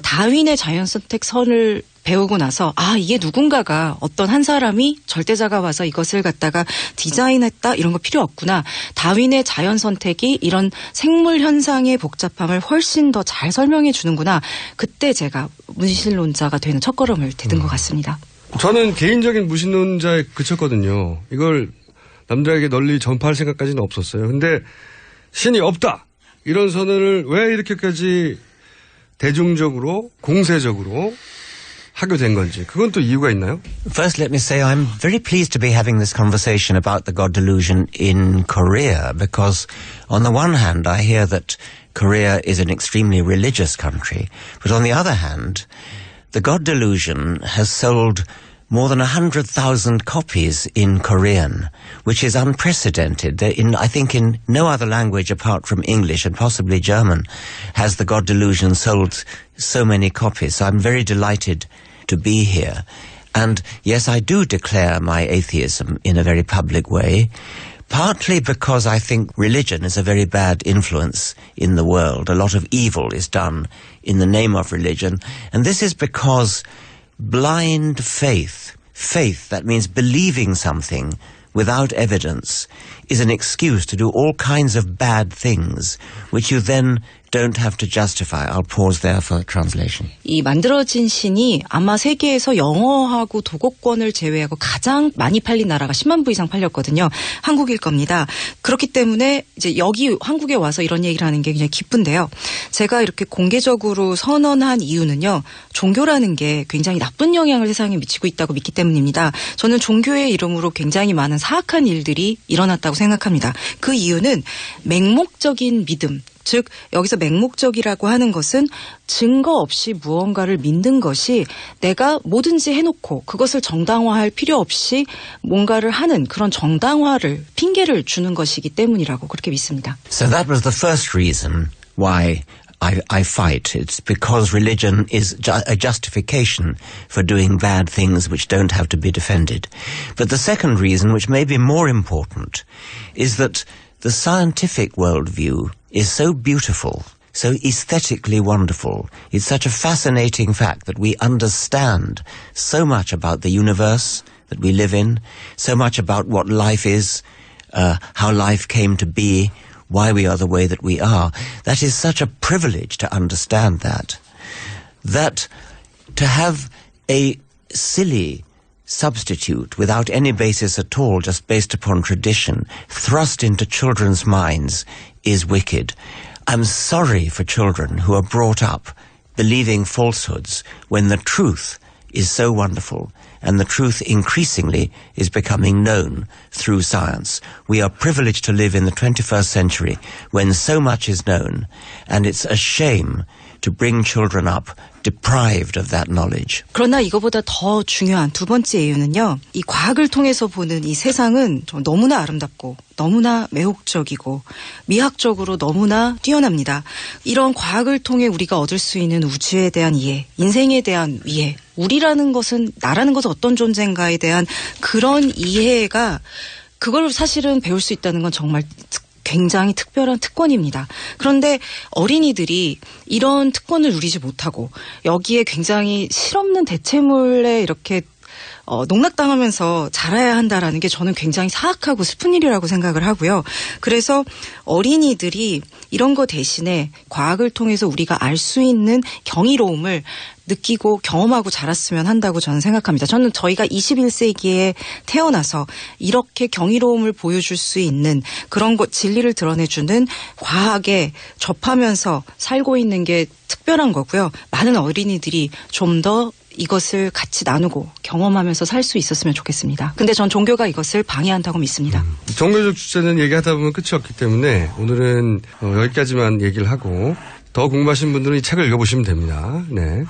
다윈의 자연선택선을 배우고 나서 이게 누군가가 어떤 한 사람이 절대자가 와서 이것을 갖다가 디자인했다 이런 거 필요 없구나. 다윈의 자연 선택이 이런 생물 현상의 복잡함을 훨씬 더 잘 설명해 주는구나. 그때 제가 무신론자가 되는 첫걸음을 디딘 것 같습니다. 저는 개인적인 무신론자에 그쳤거든요. 이걸 남들에게 널리 전파할 생각까지는 없었어요. 근데 신이 없다 이런 선언을 왜 이렇게까지 대중적으로 공세적으로 하게 된 건지 그건 또 이유가 있나요? First, let me say I'm very pleased to be having this conversation about the God delusion in Korea because on the one hand I hear that Korea is an extremely religious country, but on the other hand the God delusion has sold more than 100,000 copies in Korean, which is unprecedented. I think in no other language apart from English and possibly German has the God delusion sold so many copies. So I'm very delighted to be here. And yes, I do declare my atheism in a very public way, partly because I think religion is a very bad influence in the world. A lot of evil is done in the name of religion. And this is because blind faith, that means believing something without evidence, is an excuse to do all kinds of bad things, which you then don't have to justify. I'll pause there for translation. 이 만들어진 신이 아마 세계에서 영어하고 도곡권을 제외하고 가장 많이 팔린 나라가 10만 부 이상 팔렸거든요. 한국일 겁니다. 그렇기 때문에 이제 여기 한국에 와서 이런 얘기를 하는 게 굉장히 기쁜데요. 제가 이렇게 공개적으로 선언한 이유는요. 종교라는 게 굉장히 나쁜 영향을 세상에 미치고 있다고 믿기 때문입니다. 저는 종교의 이름으로 굉장히 많은 사악한 일들이 일어났다고 생각합니다. 그 이유는 맹목적인 믿음, 즉 여기서 맹목적이라고 하는 것은 증거 없이 무언가를 믿는 것이 내가 뭐든지 해놓고 그것을 정당화할 필요 없이 뭔가를 하는 그런 정당화를 핑계를 주는 것이기 때문이라고 그렇게 믿습니다. So that was the first reason why I fight. It's because religion is a justification for doing bad things which don't have to be defended. But the second reason, which may be more important, is that the scientific worldview is so beautiful, so aesthetically wonderful. It's such a fascinating fact that we understand so much about the universe that we live in, so much about what life is, how life came to be, why we are the way that we are. That is such a privilege to understand that to have a silly substitute without any basis at all, just based upon tradition, thrust into children's minds is wicked. I'm sorry for children who are brought up believing falsehoods when the truth is so wonderful, and the truth increasingly is becoming known through science. We are privileged to live in the 21st century when so much is known, and it's a shame to bring children up deprived of that knowledge. 그러나 이거보다 더 중요한 두 번째 이유는요. 이 과학을 통해서 보는 이 세상은 너무나 아름답고 너무나 매혹적이고 미학적으로 너무나 뛰어납니다. 이런 과학을 통해 우리가 얻을 수 있는 우주에 대한 이해, 인생에 대한 이해, 우리라는 것은 나라는 것은 어떤 존재인가에 대한 그런 이해가 그걸 사실은 배울 수 있다는 건 정말 굉장히 특별한 특권입니다. 그런데 어린이들이 이런 특권을 누리지 못하고 여기에 굉장히 실없는 대체물에 이렇게 농락당하면서 자라야 한다라는 게 저는 굉장히 사악하고 슬픈 일이라고 생각을 하고요. 그래서 어린이들이 이런 거 대신에 과학을 통해서 우리가 알 수 있는 경이로움을 느끼고 경험하고 자랐으면 한다고 저는 생각합니다. 저는 저희가 21세기에 태어나서 이렇게 경이로움을 보여줄 수 있는 그런 것, 진리를 드러내주는 과학에 접하면서 살고 있는 게 특별한 거고요. 많은 어린이들이 좀 더 이것을 같이 나누고 경험하면서 살 수 있었으면 좋겠습니다. 근데 전 종교가 이것을 방해한다고 믿습니다. 종교적 주제는 얘기하다 보면 끝이 없기 때문에 오늘은 여기까지만 얘기를 하고 더 궁금하신 분들은 이 책을 읽어보시면 됩니다. 네.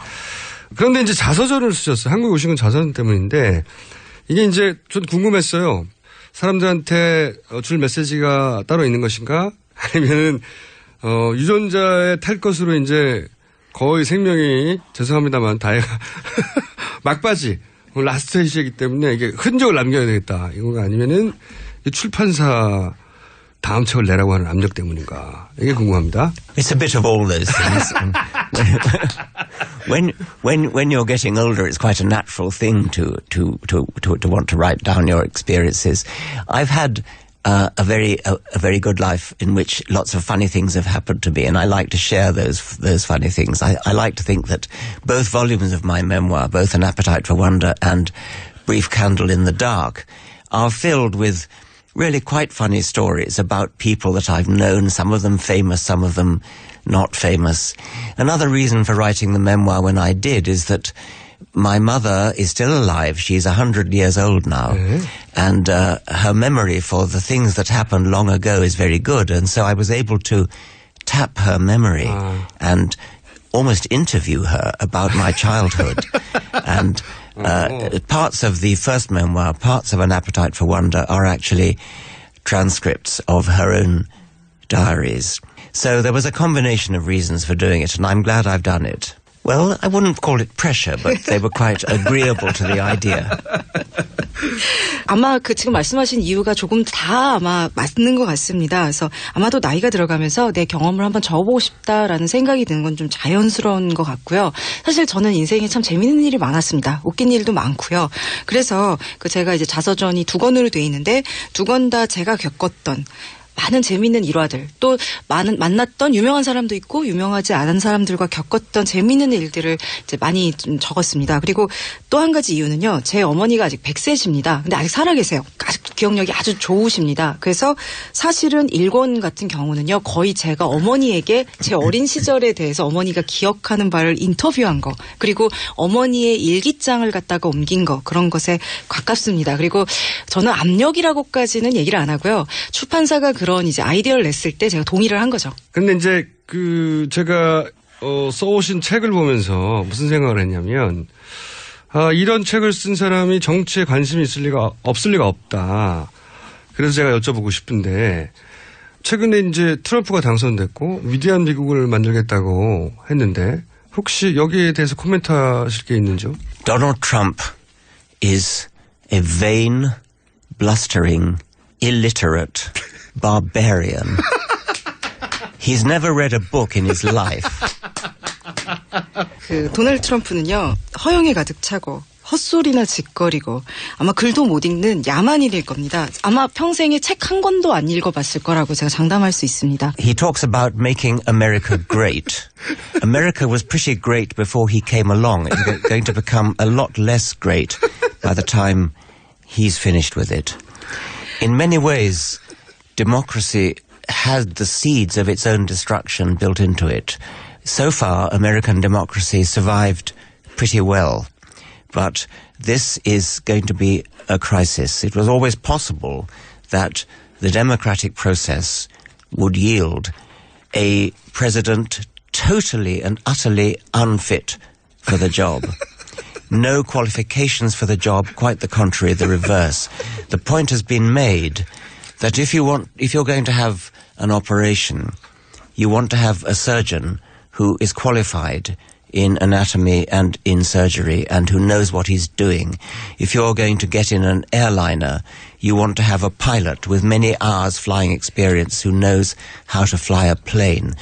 그런데 이제 자서전을 쓰셨어요. 한국에 오신 건 자서전 때문인데 이게 이제 좀 궁금했어요. 사람들한테 줄 메시지가 따로 있는 것인가? 아니면은 유전자에 탈 것으로 이제 거의 생명이 죄송합니다만 다해가 막바지 라스트 스테이지이기 때문에 이게 흔적을 남겨야 되겠다. 이거가 아니면은 출판사 다음 책을 내라고 하는 압력 때문인가? 이게 궁금합니다. It's a bit of all those things. when you're getting older, it's quite a natural thing to want to write down your experiences. I've had a very good life in which lots of funny things have happened to me, and I like to share those funny things. I like to think that both volumes of my memoir, both An Appetite for Wonder and Brief Candle in the Dark, are filled with really quite funny stories about people that I've known, some of them famous, some of them not famous. Another reason for writing the memoir when I did is that my mother is still alive. She's 100 years old now. And her memory for the things that happened long ago is very good. And so I was able to tap her memory and almost interview her about my childhood. And parts of the first memoir, parts of An Appetite for Wonder, are actually transcripts of her own diaries. So there was a combination of reasons for doing it, and I'm glad I've done it. Well, I wouldn't call it pressure, but they were quite agreeable to the idea. 아마 지금 말씀하신 이유가 조금 다 아마 맞는 것 같습니다. 그래서 아마도 나이가 들어가면서 내 경험을 한번 적어보고 싶다라는 생각이 드는 건 좀 자연스러운 것 같고요. 사실 저는 인생에 참 재밌는 일이 많았습니다. 웃긴 일도 많고요. 그래서 제가 이제 자서전이 2권으로 돼 있는데 2권 다 제가 겪었던 많은 재미있는 일화들, 또 만났던 유명한 사람도 있고 유명하지 않은 사람들과 겪었던 재미있는 일들을 이제 많이 좀 적었습니다. 그리고 또 한 가지 이유는요. 제 어머니가 아직 100세십니다. 근데 아직 살아계세요. 아직 기억력이 아주 좋으십니다. 그래서 사실은 1권 같은 경우는요. 거의 제가 어머니에게 제 어린 시절에 대해서 어머니가 기억하는 바를 인터뷰한 거, 그리고 어머니의 일기장을 갖다가 옮긴 거, 그런 것에 가깝습니다. 그리고 저는 압력이라고까지는 얘기를 안 하고요. 출판사가 그런 이제 아이디어를 냈을 때 제가 동의를 한 거죠. 근데 이제 제가 써오신 책을 보면서 무슨 생각을 했냐면 이런 책을 쓴 사람이 정치에 관심이 없을 리가 없다. 그래서 제가 여쭤보고 싶은데 최근에 이제 트럼프가 당선됐고 위대한 미국을 만들겠다고 했는데 혹시 여기에 대해서 코멘트하실 게 있는지요? Donald Trump is a vain, blustering, illiterate barbarian. He's never read a book in his life. 도널드 트럼프는요, 허영에 가득 차고 헛소리나 짓거리고 아마 글도 못 읽는 야만인일 겁니다. 아마 평생에 책 한 권도 안 읽어봤을 거라고 제가 장담할 수 있습니다. He talks about making America great. America was pretty great before he came along. It's going to become a lot less great by the time he's finished with it. In many ways, democracy had the seeds of its own destruction built into it. So far, American democracy survived pretty well. But this is going to be a crisis. It was always possible that the democratic process would yield a president totally and utterly unfit for the job. No qualifications for the job, quite the contrary, the reverse. The point has been made that if you're going to have an operation, you want to have a surgeon who is qualified in anatomy and in surgery and who knows what he's doing. If you're going to get in an airliner, you want to have a pilot with many hours flying experience who knows how to fly a plane.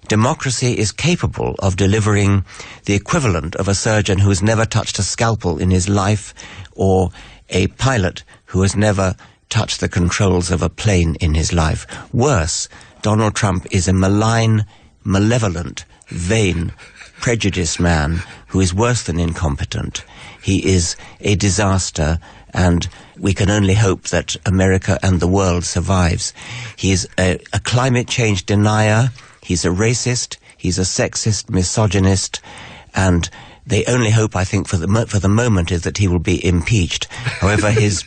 democracy is capable of delivering the equivalent of a surgeon who has never touched a scalpel in his life or a pilot who has never touched the controls of a plane in his life. Worse, Donald Trump is a malign, malevolent, vain, prejudiced man who is worse than incompetent. He is a disaster, and we can only hope that America and the world survives. He is a climate change denier, he's a racist, he's a sexist, misogynist, and the only hope, I think, for the moment is that he will be impeached. However, his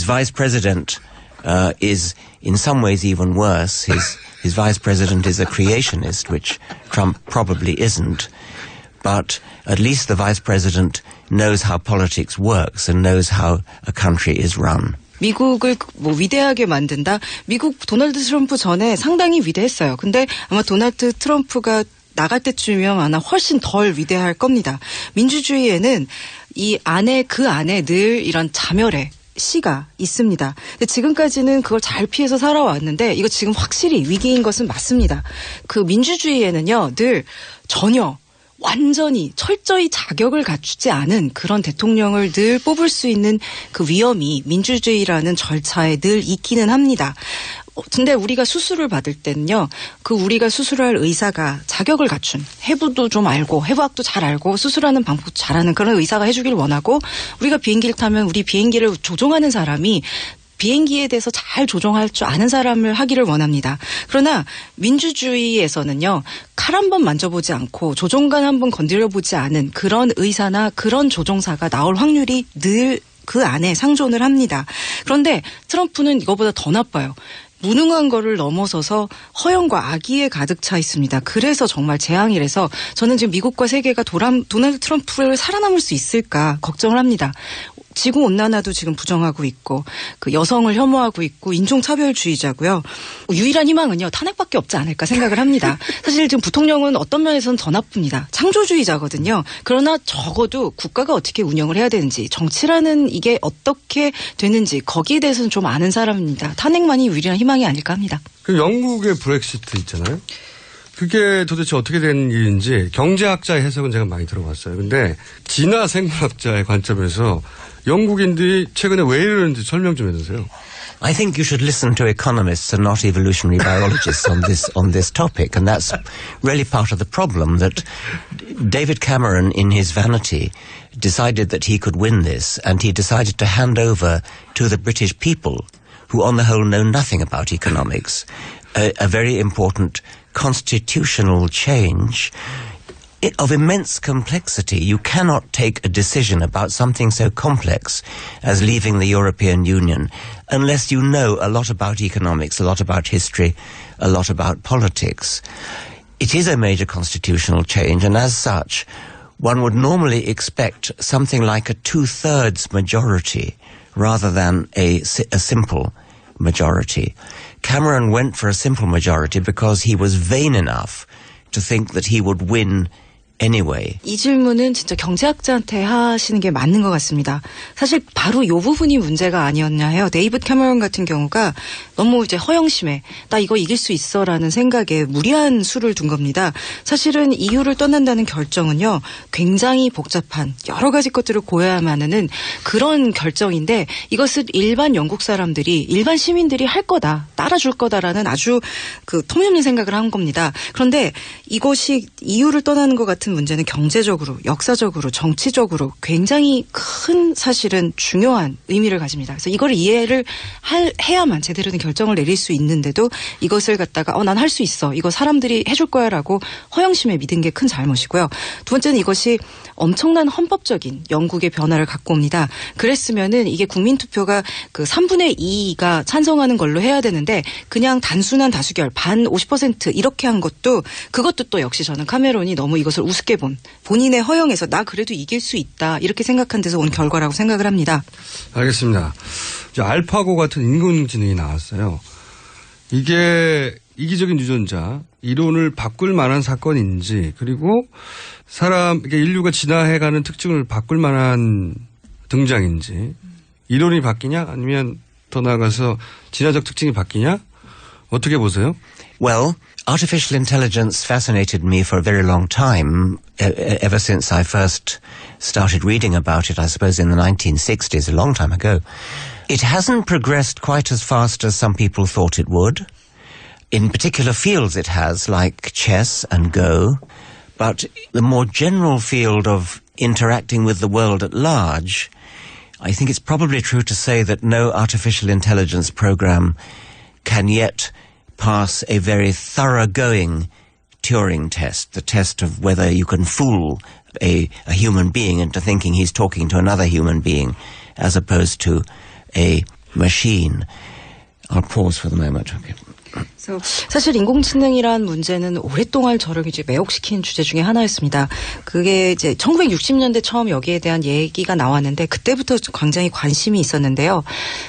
vice president is in some ways even worse. His vice president is a creationist, which Trump probably isn't. But at least the vice president knows how politics works and knows how a country is run. 미국을 뭐 위대하게 만든다. 미국 도널드 트럼프 전에 상당히 위대했어요. 근데 아마 도널드 트럼프가 나갈 때쯤이면 아마 훨씬 덜 위대할 겁니다. 민주주의에는 그 안에 늘 이런 자멸의 씨가 있습니다. 근데 지금까지는 그걸 잘 피해서 살아왔는데 이거 지금 확실히 위기인 것은 맞습니다. 그 민주주의에는요, 늘 전혀 완전히 철저히 자격을 갖추지 않은 그런 대통령을 늘 뽑을 수 있는 그 위험이 민주주의라는 절차에 늘 있기는 합니다. 근데 우리가 수술을 받을 때는요, 그 우리가 수술할 의사가 자격을 갖춘, 해부도 좀 알고, 해부학도 잘 알고, 수술하는 방법도 잘하는 그런 의사가 해주길 원하고, 우리가 비행기를 타면 우리 비행기를 조종하는 사람이 비행기에 대해서 잘 조종할 줄 아는 사람을 하기를 원합니다. 그러나 민주주의에서는요, 칼 한 번 만져보지 않고 조종관 한 번 건드려보지 않은 그런 의사나 그런 조종사가 나올 확률이 늘 그 안에 상존을 합니다. 그런데 트럼프는 이거보다 더 나빠요. 무능한 거를 넘어서서 허영과 악의에 가득 차 있습니다. 그래서 정말 재앙이라서 저는 지금 미국과 세계가 도널드 트럼프를 살아남을 수 있을까 걱정을 합니다. 지구온난화도 지금 부정하고 있고 그 여성을 혐오하고 있고 인종차별주의자고요. 유일한 희망은요, 탄핵밖에 없지 않을까 생각을 합니다. 사실 지금 부통령은 어떤 면에서는 더 나쁩니다. 창조주의자거든요. 그러나 적어도 국가가 어떻게 운영을 해야 되는지, 정치라는 이게 어떻게 되는지 거기에 대해서는 좀 아는 사람입니다. 탄핵만이 유일한 희망이 아닐까 합니다. 그 영국의 브렉시트 있잖아요. 그게 도대체 어떻게 된 일인지 경제학자의 해석은 제가 많이 들어봤어요. 근데 진화 생물학자의 관점에서 영국인들이 최근에 왜 이러는지 설명 좀 해주세요. I think you should listen to economists and not evolutionary biologists on this topic, and that's really part of the problem that David Cameron, in his vanity, decided that he could win this, and he decided to hand over to the British people, who on the whole know nothing about economics, a very important constitutional change of immense complexity. You cannot take a decision about something so complex as leaving the European Union unless you know a lot about economics, a lot about history, a lot about politics. It is a major constitutional change, and as such, one would normally expect something like a 2/3 majority rather than a simple majority. Cameron went for a simple majority because he was vain enough to think that he would win anyway. 이 질문은 진짜 경제학자한테 하시는 게 맞는 것 같습니다. 사실 바로 이 부분이 문제가 아니었냐 해요. 데이비드 캐머런 같은 경우가 너무 이제 허영심에 나 이거 이길 수 있어라는 생각에 무리한 수를 둔 겁니다. 사실은 EU를 떠난다는 결정은요, 굉장히 복잡한 여러 가지 것들을 고려야만 하는 그런 결정인데 이것을 일반 영국 사람들이, 일반 시민들이 할 거다, 따라줄 거다라는 아주 그 통념적인 생각을 한 겁니다. 그런데 이것이 EU를 떠나는 것 같은 문제는 경제적으로, 역사적으로, 정치적으로 굉장히 큰 사실은 중요한 의미를 가집니다. 그래서 이걸 이해를 해야만 제대로 된 결정을 내릴 수 있는데도 이것을 갖다가 난 할 수 있어, 이거 사람들이 해줄 거야라고 허영심에 믿은 게 큰 잘못이고요. 두 번째는 이것이 엄청난 헌법적인 영국의 변화를 갖고 옵니다. 그랬으면은 이게 국민투표가 그 3분의 2가 찬성하는 걸로 해야 되는데 그냥 단순한 다수결 반 50% 이렇게 한 것도, 그것도 또 역시 저는 카메론이 너무 이것을 우습게 본, 본인의 허영에서 나 그래도 이길 수 있다 이렇게 생각한 데서 온 결과라고 생각을 합니다. 알겠습니다. 이제 알파고 같은 인공지능이 나왔어요. 이게 이기적인 유전자 이론을 바꿀 만한 사건인지, 그리고 인류가 진화해가는 특징을 바꿀 만한 등장인지, 이론이 바뀌냐 아니면 더 나아가서 진화적 특징이 바뀌냐, 어떻게 보세요? Well, Artificial intelligence fascinated me for a very long time, ever since I first started reading about it, I suppose in the 1960s, a long time ago. It hasn't progressed quite as fast as some people thought it would. In particular fields it has, like chess and Go, but the more general field of interacting with the world at large, I think it's probably true to say that no artificial intelligence program can yet pass a very thoroughgoing Turing test, the test of whether you can fool a human being into thinking he's talking to another human being as opposed to a machine. I'll pause for the moment. Okay. 그래서 사실 인공지능이란 문제는 오랫동안 저를 이제 매혹시킨 주제 중에 하나였습니다. 그게 이제 1960년대 처음 여기에 대한 얘기가 나왔는데 그때부터 굉장히 관심이 있었는데요.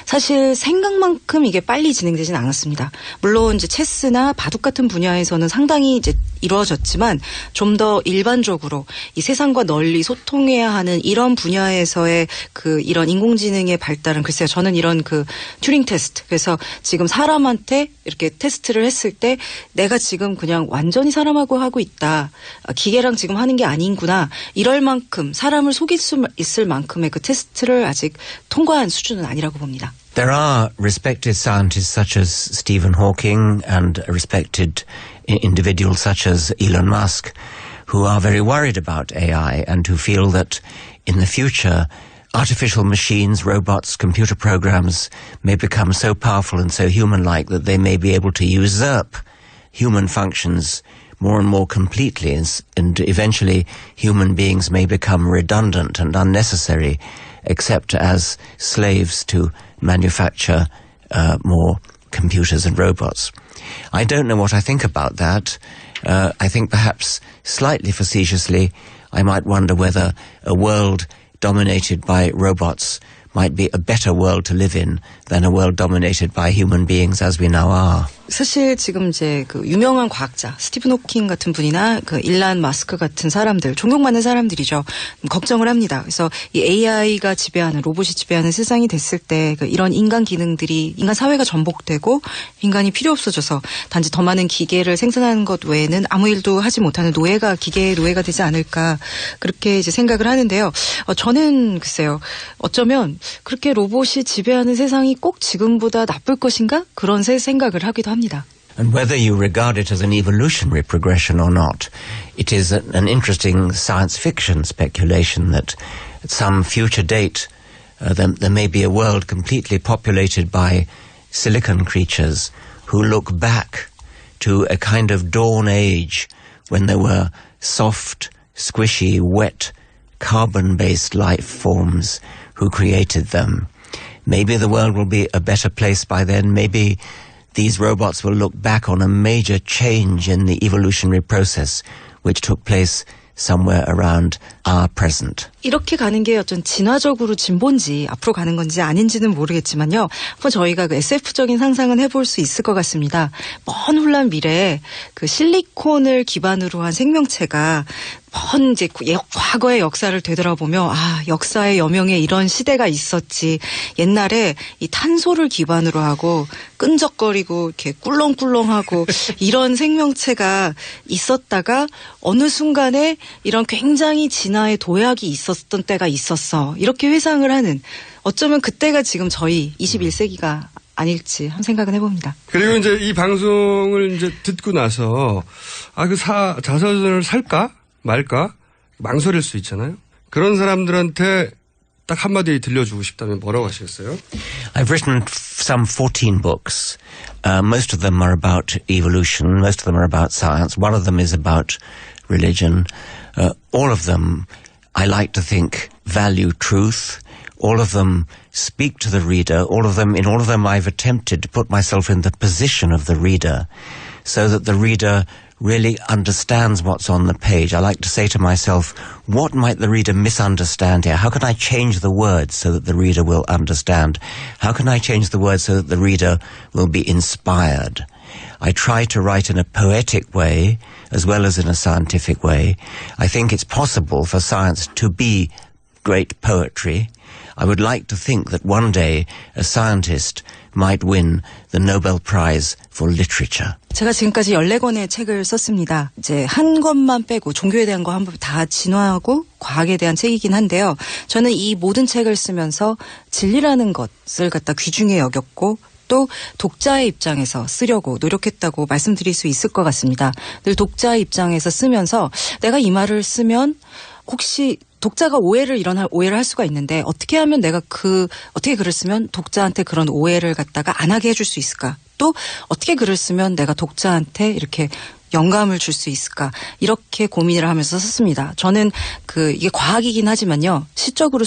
사실 생각만큼 이게 빨리 진행되진 않았습니다. 물론 이제 체스나 바둑 같은 분야에서는 상당히 이제 이루어졌지만 좀 더 일반적으로 이 세상과 널리 소통해야 하는 이런 분야에서의 그 이런 인공지능의 발달은 글쎄요. 저는 이런 그 튜링 테스트 그래서 지금 사람한테 이렇게 테스트를 했을 때 내가 지금 그냥 완전히 사람하고 하고 있다. 기계랑 지금 하는 게 아닌구나. 이럴 만큼 사람을 속일 수 있을 만큼의 그 테스트를 아직 통과한 수준은 아니라고 봅니다. There are respected scientists such as Stephen Hawking and respected individuals such as Elon Musk who are very worried about AI and who feel that in the future artificial machines, robots, computer programs may become so powerful and so human-like that they may be able to usurp human functions more and more completely and eventually human beings may become redundant and unnecessary except as slaves to manufacture more computers and robots. I don't know what I think about that. I think perhaps slightly facetiously I might wonder whether a world dominated by robots might be a better world to live in than a world dominated by human beings as we now are. 사실 지금 이제 그 유명한 과학자 스티븐 호킹 같은 분이나 그 일란 마스크 같은 사람들 존경받는 사람들이죠. 걱정을 합니다. 그래서 이 AI가 지배하는 로봇이 지배하는 세상이 됐을 때 그 이런 인간 기능들이 인간 사회가 전복되고 인간이 필요 없어져서 단지 더 많은 기계를 생산하는 것 외에는 아무 일도 하지 못하는 노예가 기계의 노예가 되지 않을까 그렇게 이제 생각을 하는데요. 저는 글쎄요. 어쩌면 그렇게 로봇이 지배하는 세상이 꼭 지금보다 나쁠 것인가 그런 생각을 하기도 합니다. And whether you regard it as an evolutionary progression or not, it is an interesting science fiction speculation that at some future date there may be a world completely populated by silicon creatures who look back to a kind of dawn age when there were soft, squishy, wet, carbon-based life forms who created them. Maybe the world will be a better place by then. Maybe these robots will look back on a major change in the evolutionary process which took place somewhere around our present. 이렇게 가는 게 어떤 진화적으로 진보인지 앞으로 가는 건지 아닌지는 모르겠지만요. 한번 저희가 그 SF적인 상상은 해볼 수 있을 것 같습니다. 먼 훌란 미래에 그 실리콘을 기반으로 한 생명체가 먼 이제 과거의 역사를 되돌아보며 역사의 여명에 이런 시대가 있었지. 옛날에 이 탄소를 기반으로 하고 끈적거리고 이렇게 꿀렁꿀렁하고 이런 생명체가 있었다가 어느 순간에 이런 굉장히 진화의 도약이 있었던 때가 있었어. 이렇게 회상을 하는 어쩌면 그때가 지금 저희 21세기가 아닐지 한 생각은 해봅니다. 그리고 이제 이 방송을 이제 듣고 나서 그 자서전을 살까 말까 망설일 수 있잖아요. 그런 사람들한테 딱 한마디 들려주고 싶다면 뭐라고 하시겠어요? I've written some 14 books. Most of them are about evolution. Most of them are about science. One of them is about religion. All of them, I like to think, value truth. All of them speak to the reader. In all of them, I've attempted to put myself in the position of the reader so that the reader really understands what's on the page. I like to say to myself, what might the reader misunderstand here? How can I change the words so that the reader will understand? How can I change the words so that the reader will be inspired? I try to write in a poetic way as well as in a scientific way. I think it's possible for science to be great poetry. I would like to think that one day a scientist might win the Nobel Prize for Literature. 제가 지금까지 14권의 책을 썼습니다. 이제 한 권만 빼고 종교에 대한 거 한 번 다 진화하고 과학에 대한 책이긴 한데요. 저는 이 모든 책을 쓰면서 진리라는 것을 갖다 귀중히 여겼고 또 독자의 입장에서 쓰려고 노력했다고 말씀드릴 수 있을 것 같습니다. 늘 독자의 입장에서 쓰면서 내가 이 말을 쓰면 혹시 독자가 오해를 할 수가 있는데 어떻게 하면 내가 어떻게 글을 쓰면 독자한테 그런 오해를 갖다가 안 하게 해줄 수 있을까? 또 어떻게 글을 쓰면 내가 독자한테 이렇게 영감을 줄 수 있을까? 이렇게 고민을 하면서 썼습니다. 저는 이게 과학이긴 하지만요. 시적으로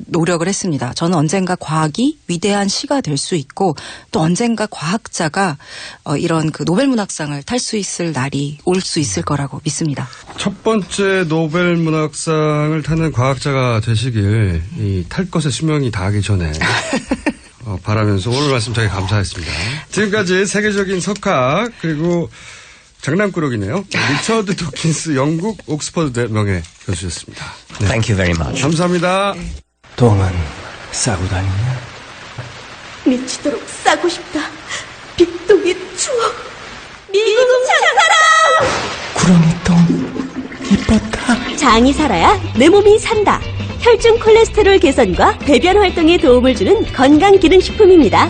노력을 했습니다. 저는 언젠가 과학이 위대한 시가 될 수 있고 또 언젠가 과학자가 이런 노벨문학상을 탈 수 있을 날이 올 수 있을 거라고 믿습니다. 첫 번째 노벨문학상을 타는 과학자가 되시길 탈 것의 수명이 다하기 전에 바라면서 오늘 말씀 되게 감사했습니다. 지금까지 세계적인 석학 그리고 장난꾸러기네요. 리처드 도킨스 영국 옥스퍼드대 명예 교수였습니다. 네. Thank you very much. 감사합니다. 똥은 싸고 다니냐? 미치도록 싸고 싶다. 빅동의 추억. 미국 장사랑! 구렁이 똥 이뻤다. 장이 살아야 내 몸이 산다. 혈중 콜레스테롤 개선과 배변 활동에 도움을 주는 건강기능식품입니다.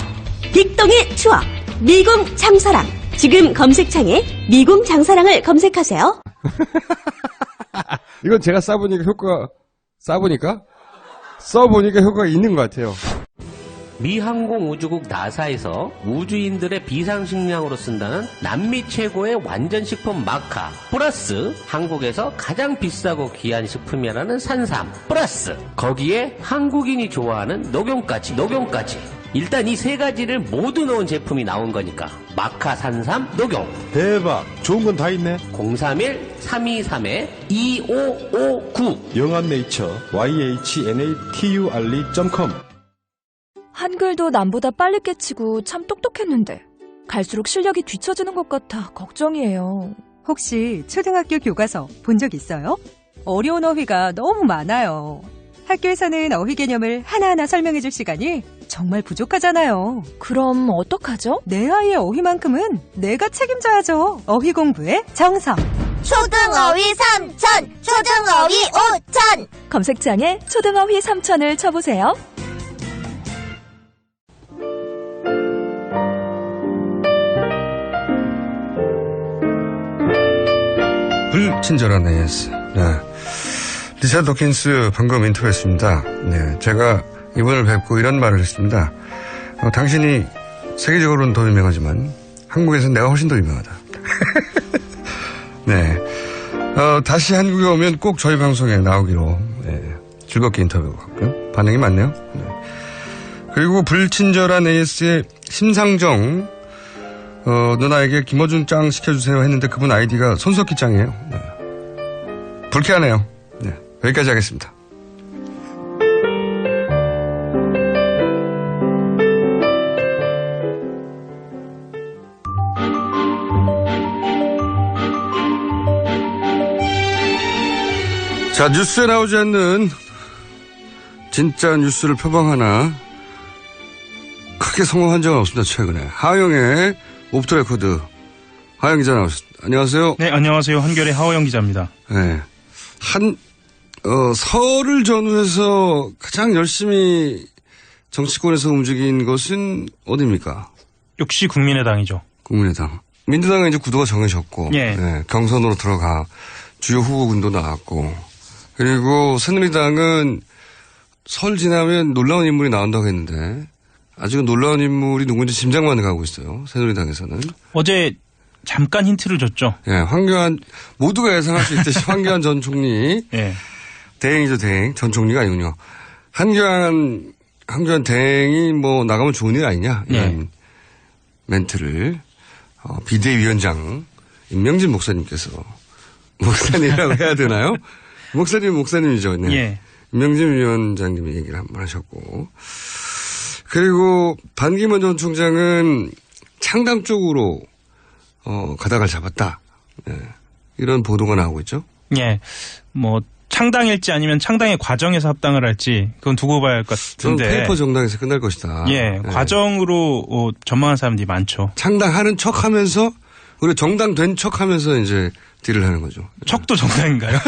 빅동의 추억. 미궁 장사랑. 지금 검색창에 미궁 장사랑을 검색하세요. 이건 제가 써보니까 효과가 있는 것 같아요. 미 항공우주국 나사에서 우주인들의 비상식량으로 쓴다는 남미 최고의 완전식품 마카 플러스 한국에서 가장 비싸고 귀한 식품이라는 산삼 플러스 거기에 한국인이 좋아하는 녹용까지 일단 이 세 가지를 모두 넣은 제품이 나온 거니까 마카 산삼 녹용 대박. 좋은 건 다 있네. 031-323-2559 영한네이처 YHNATURE.com. 한글도 남보다 빨리 깨치고 참 똑똑했는데 갈수록 실력이 뒤처지는 것 같아 걱정이에요. 혹시 초등학교 교과서 본 적 있어요? 어려운 어휘가 너무 많아요. 학교에서는 어휘 개념을 하나하나 설명해 줄 시간이 정말 부족하잖아요. 그럼 어떡하죠? 내 아이의 어휘만큼은 내가 책임져야죠. 어휘 공부의 정석. 초등어휘 3천, 초등어휘 5천. 검색창에 초등어휘 3천을 쳐보세요. 불친절한 AS. 네. 리처드 도킨스 방금 인터뷰했습니다. 네. 제가 이분을 뵙고 이런 말을 했습니다. 당신이 세계적으로는 더 유명하지만 한국에서는 내가 훨씬 더 유명하다. 네. 다시 한국에 오면 꼭 저희 방송에 나오기로 즐겁게 인터뷰하고요. 반응이 많네요. 네. 그리고 불친절한 AS의 심상정 누나에게 김어준 짱 시켜주세요 했는데 그분 아이디가 손석희 짱이에요. 네. 불쾌하네요. 네. 여기까지 하겠습니다. 자, 뉴스에 나오지 않는 진짜 뉴스를 표방하나 크게 성공한 적은 없습니다. 최근에 하영의 오프터 레코드 하영 기자 나오셨습니다. 안녕하세요. 네, 안녕하세요. 한겨레 하호영 기자입니다. 네, 설을 전후해서 가장 열심히 정치권에서 움직인 것은 어디입니까? 역시 국민의당이죠. 국민의당. 민주당은 이제 구도가 정해졌고, 예. 네, 경선으로 들어가 주요 후보군도 나왔고, 그리고 새누리당은 설 지나면 놀라운 인물이 나온다고 했는데 아직은 놀라운 인물이 누군지 짐작만 가고 있어요. 새누리당에서는. 어제 잠깐 힌트를 줬죠. 예, 황교안 모두가 예상할 수 있듯이 황교안 전 총리. 예. 대행이죠, 대행. 전 총리가 아니군요. 황교안 대행이 뭐 나가면 좋은 일 아니냐 이런 멘트를 비대위원장 임명진 목사님께서 목사님이라고 해야 되나요? 목사님이죠. 네. 예. 임명진 위원장님이 얘기를 한번 하셨고. 그리고 반기문 전 총장은 창당 쪽으로 가닥을 잡았다. 네. 이런 보도가 나오고 있죠. 예. 뭐 창당일지 아니면 창당의 과정에서 합당을 할지 그건 두고 봐야 할 것 저는 같은데. 페이퍼 정당에서 끝날 것이다. 예, 과정으로 전망한 사람들이 많죠. 창당하는 척하면서 우리 정당 된 척하면서 이제 딜을 하는 거죠. 척도 정당인가요? 네,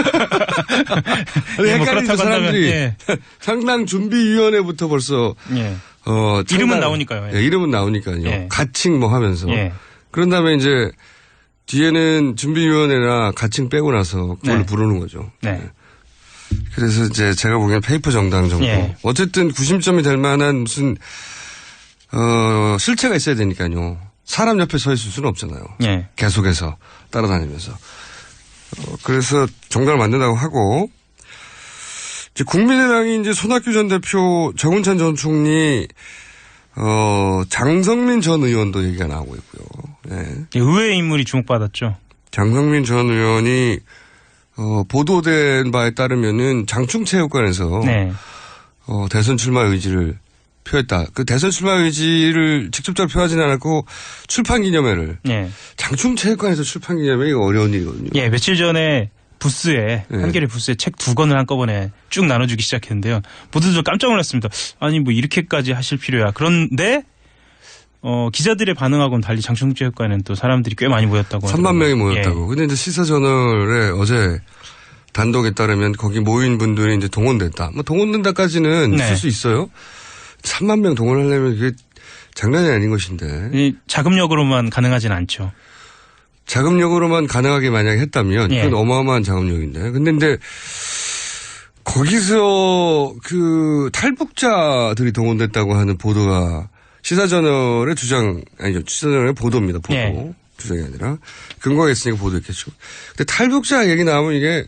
뭐 헷갈리는 사람들이 예. 창당 준비위원회부터 벌써 예. 창당, 이름은 나오니까요. 예. 예, 이름은 나오니까요. 예. 가칭 뭐 하면서 예. 그런 다음에 이제 뒤에는 준비위원회나 가칭 빼고 나서 그걸 네. 부르는 거죠. 네. 그래서 이제 제가 보기엔 페이퍼 정당 정도. 예. 어쨌든 구심점이 될 만한 무슨 실체가 있어야 되니까요. 사람 옆에 서 있을 수는 없잖아요. 예. 계속해서 따라다니면서. 그래서 정당을 만든다고 하고 이제 국민의당이 이제 손학규 전 대표, 정운찬 전 총리, 장성민 전 의원도 얘기가 나오고 있고요. 네. 의외의 인물이 주목받았죠. 장성민 전 의원이 보도된 바에 따르면은 장충체육관에서 네. 대선 출마 의지를 표했다. 그 대선 출마 의지를 직접적으로 표하지는 않았고 출판기념회를 예. 장충체육관에서 출판기념회 이거 어려운 일이거든요. 예, 며칠 전에 부스에 네. 한겨레 부스에 책 2권을 한꺼번에 쭉 나눠주기 시작했는데요. 모두들 깜짝 놀랐습니다. 아니 뭐 이렇게까지 하실 필요야. 그런데 기자들의 반응하고는 달리 장충체육관에는 또 사람들이 꽤 많이 모였다고. 3만 명이 모였다고. 예. 근데 이제 시사저널에 어제 단독에 따르면 거기 모인 분들이 이제 동원됐다. 뭐 동원된다까지는 네. 있을 수 있어요. 3만 명 동원하려면 그게 장난이 아닌 것인데. 이 자금력으로만 가능하진 않죠. 자금력으로만 가능하게 만약에 했다면 예. 그건 어마어마한 자금력인데. 근데 거기서 그 탈북자들이 동원됐다고 하는 보도가 시사저널의 주장, 아니죠. 시사저널의 보도입니다. 보도. 예. 주장이 아니라. 근거가 있으니까 보도했겠죠. 근데 탈북자 얘기 나오면 이게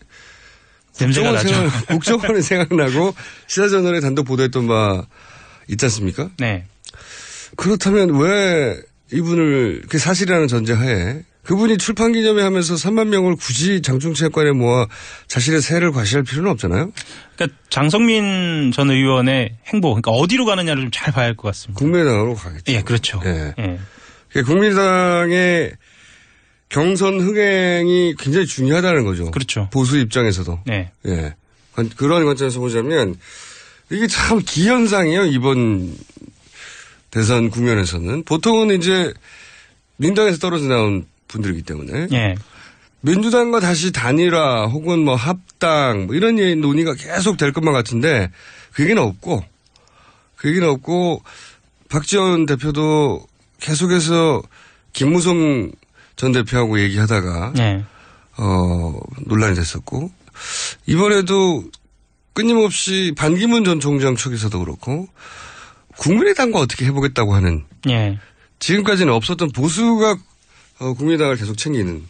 냄새가 나죠. 국정원이 생각나고 시사저널에 단독 보도했던 바 있지 않습니까? 네. 그렇다면 왜 이분을 그 사실이라는 전제하에 그분이 출판기념회 하면서 3만 명을 굳이 장충체육관에 모아 자신의 세를 과시할 필요는 없잖아요. 그러니까 장성민 전 의원의 행보, 그러니까 어디로 가느냐를 좀 잘 봐야 할 것 같습니다. 국민의당으로 가겠죠. 예, 그렇죠. 예. 예. 국민의당의 경선 흥행이 굉장히 중요하다는 거죠. 그렇죠. 보수 입장에서도. 네. 예. 그런 관점에서 보자면 이게 참 기현상이에요. 이번 대선 국면에서는. 보통은 이제 민당에서 떨어져 나온 분들이기 때문에. 예. 민주당과 다시 단일화 혹은 뭐 합당 뭐 이런 논의가 계속 될 것만 같은데 그 얘기는 없고 박지원 대표도 계속해서 김무성 전 대표하고 얘기하다가 네. 논란이 됐었고 이번에도 끊임없이 반기문 전 총장 측에서도 그렇고 국민의당과 어떻게 해보겠다고 하는 예. 지금까지는 없었던 보수가 국민의당을 계속 챙기는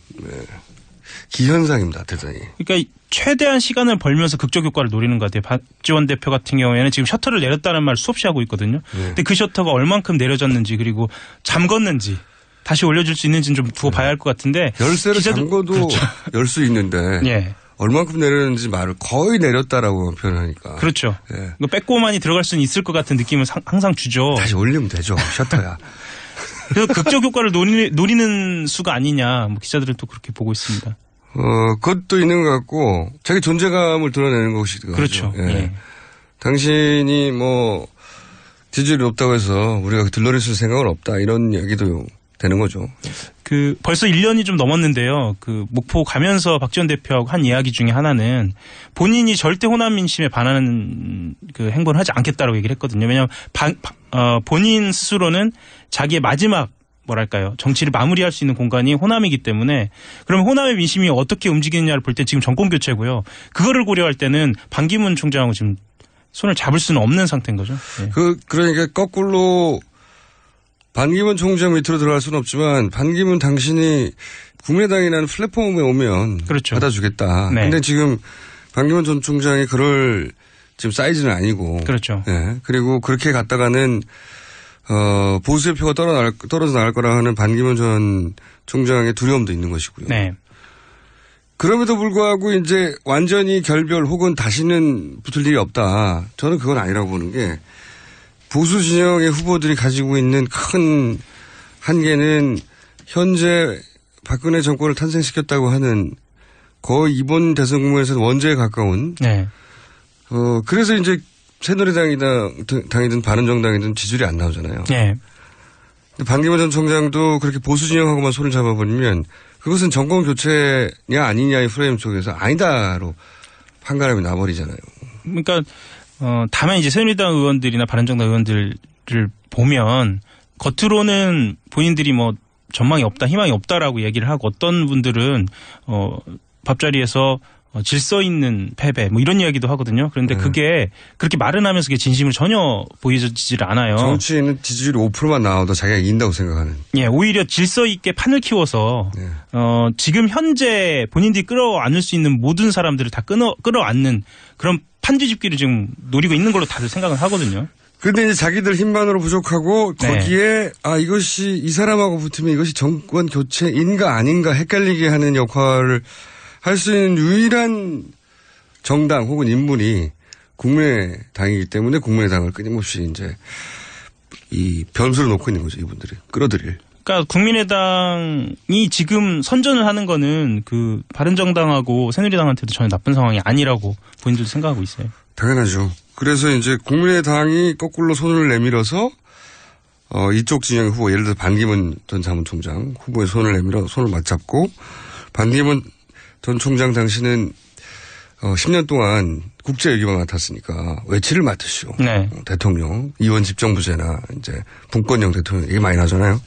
기현상입니다. 대단히. 그러니까 최대한 시간을 벌면서 극적 효과를 노리는 것 같아요. 박지원 대표 같은 경우에는 지금 셔터를 내렸다는 말 수없이 하고 있거든요. 근데 그 셔터가 얼만큼 내려졌는지 그리고 잠궜는지 다시 올려줄 수 있는지는 좀 두고 봐야 할 것 같은데. 열쇠를 잠궈도 그렇죠. 열 수 있는데 예. 얼만큼 내렸는지 말을 거의 내렸다라고 표현하니까. 그렇죠. 예. 이거 빼고만이 들어갈 수는 있을 것 같은 느낌을 항상 주죠. 다시 올리면 되죠. 셔터야. 그래서 극적 효과를 노리는 수가 아니냐. 뭐 기자들은 또 그렇게 보고 있습니다. 그것도 있는 것 같고 자기 존재감을 드러내는 것이거든요. 그렇죠. 예. 예. 당신이 뭐 지지율이 높다고 해서 우리가 들러리 쓸 생각은 없다 이런 얘기도 되는 거죠. 그 벌써 1년이 좀 넘었는데요. 그 목포 가면서 박지원 대표하고 한 이야기 중에 하나는 본인이 절대 호남 민심에 반하는 그 행보를 하지 않겠다라고 얘기를 했거든요. 왜냐하면 본인 스스로는 자기의 마지막 뭐랄까요 정치를 마무리할 수 있는 공간이 호남이기 때문에 그러면 호남의 민심이 어떻게 움직이느냐를 볼 때 지금 정권 교체고요. 그거를 고려할 때는 반기문 총장하고 지금 손을 잡을 수는 없는 상태인 거죠. 네. 그러니까 거꾸로 반기문 총장 밑으로 들어갈 수는 없지만 반기문 당신이 국민의당이라는 플랫폼에 오면 그렇죠. 받아주겠다. 네. 근데 지금 반기문 전 총장이 그럴 지금 사이즈는 아니고. 그렇죠. 예. 그리고 그렇게 갔다가는 보수의 표가 떨어져 나갈 거라 하는 반기문 전 총장의 두려움도 있는 것이고요. 네. 그럼에도 불구하고 이제 완전히 결별 혹은 다시는 붙을 일이 없다. 저는 그건 아니라고 보는 게 보수 진영의 후보들이 가지고 있는 큰 한계는 현재 박근혜 정권을 탄생시켰다고 하는 거의 이번 대선 국면에서 원제에 가까운. 네. 그래서 이제 새누리당이든 바른정당이든 지지율이 안 나오잖아요. 네. 반기문 전 총장도 그렇게 보수 진영하고만 손을 잡아버리면 그것은 정권 교체냐 아니냐의 프레임 속에서 아니다로 판가름이 나버리잖아요. 그러니까 다만 이제 새누리당 의원들이나 바른정당 의원들을 보면 겉으로는 본인들이 뭐 전망이 없다, 희망이 없다라고 얘기를 하고 어떤 분들은 밥자리에서 질서 있는 패배 뭐 이런 이야기도 하거든요. 그런데 그게 그렇게 말은 하면서 그게 진심으로 전혀 보여지질 않아요. 정치인은 지지율이 5%만 나와도 자기가 이긴다고 생각하는. 예, 오히려 질서 있게 판을 키워서 지금 현재 본인들이 끌어안을 수 있는 모든 사람들을 다 끌어안는 그런 판뒤집기를 지금 노리고 있는 걸로 다들 생각을 하거든요. 근데 이제 자기들 힘만으로 부족하고 거기에 이것이 이 사람하고 붙으면 이것이 정권 교체인가 아닌가 헷갈리게 하는 역할을 할 수 있는 유일한 정당 혹은 인물이 국민의당이기 때문에 국민의당을 끊임없이 이제 이 변수를 놓고 있는 거죠. 이분들이 끌어들일. 그러니까 국민의당이 지금 선전을 하는 거는 그 바른정당하고 새누리당한테도 전혀 나쁜 상황이 아니라고 본인들도 생각하고 있어요. 당연하죠. 그래서 이제 국민의당이 거꾸로 손을 내밀어서 이쪽 진영의 후보, 예를 들어 반기문 전 사무총장 후보의 손을 내밀어 손을 맞잡고 반기문 전 총장 당시는 10년 동안 국제외교만 맡았으니까 외치를 맡으시오. 네. 대통령, 이원 집정부제나 이제 분권형 대통령 이게 많이 나잖아요.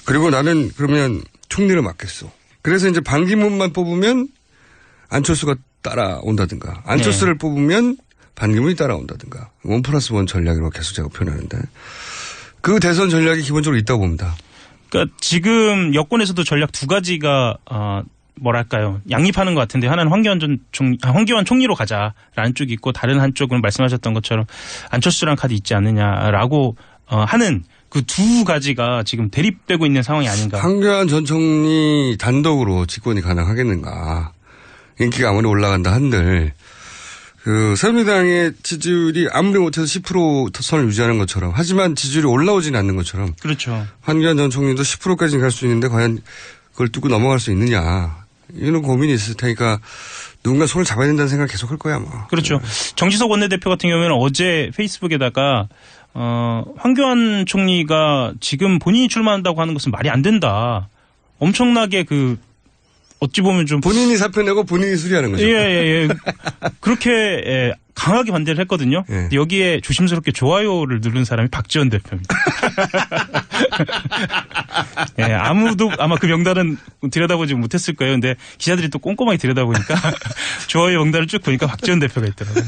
그리고 나는 그러면 총리를 맡겠어. 그래서 이제 반기문만 뽑으면 안철수가 따라온다든가 안철수를 뽑으면 반기문이 따라온다든가 1+1 전략으로 계속 제가 표현하는데 그 대선 전략이 기본적으로 있다고 봅니다. 그러니까 지금 여권에서도 전략 두 가지가 뭐랄까요 양립하는 것 같은데 하나는 황교안 총리로 가자라는 쪽이 있고 다른 한쪽은 말씀하셨던 것처럼 안철수랑 카드 있지 않느냐라고 하는 그 두 가지가 지금 대립되고 있는 상황이 아닌가. 황교안 전 총리 단독으로 집권이 가능하겠는가. 인기가 아무리 올라간다 한들 그 새누리당의 지지율이 아무리 못해서 10% 선을 유지하는 것처럼 하지만 지지율이 올라오지는 않는 것처럼 그렇죠. 황교안 전 총리도 10%까지는 갈 수 있는데 과연 그걸 뚫고 넘어갈 수 있느냐. 이런 고민이 있을 테니까 누군가 손을 잡아야 된다는 생각 계속 할 거야 아마. 그렇죠. 정지석 원내대표 같은 경우에는 어제 페이스북에다가 황교안 총리가 지금 본인이 출마한다고 하는 것은 말이 안 된다. 엄청나게 어찌 보면 좀 본인이 사표 내고 본인이 수리하는 거죠. 예. 그렇게 강하게 반대를 했거든요. 예. 여기에 조심스럽게 좋아요를 누른 사람이 박지원 대표입니다. 예, 아무도 아마 그 명단은 들여다보지 못했을 거예요. 근데 기자들이 또 꼼꼼하게 들여다보니까 좋아요 명단을 쭉 보니까 박지원 대표가 있더라고요.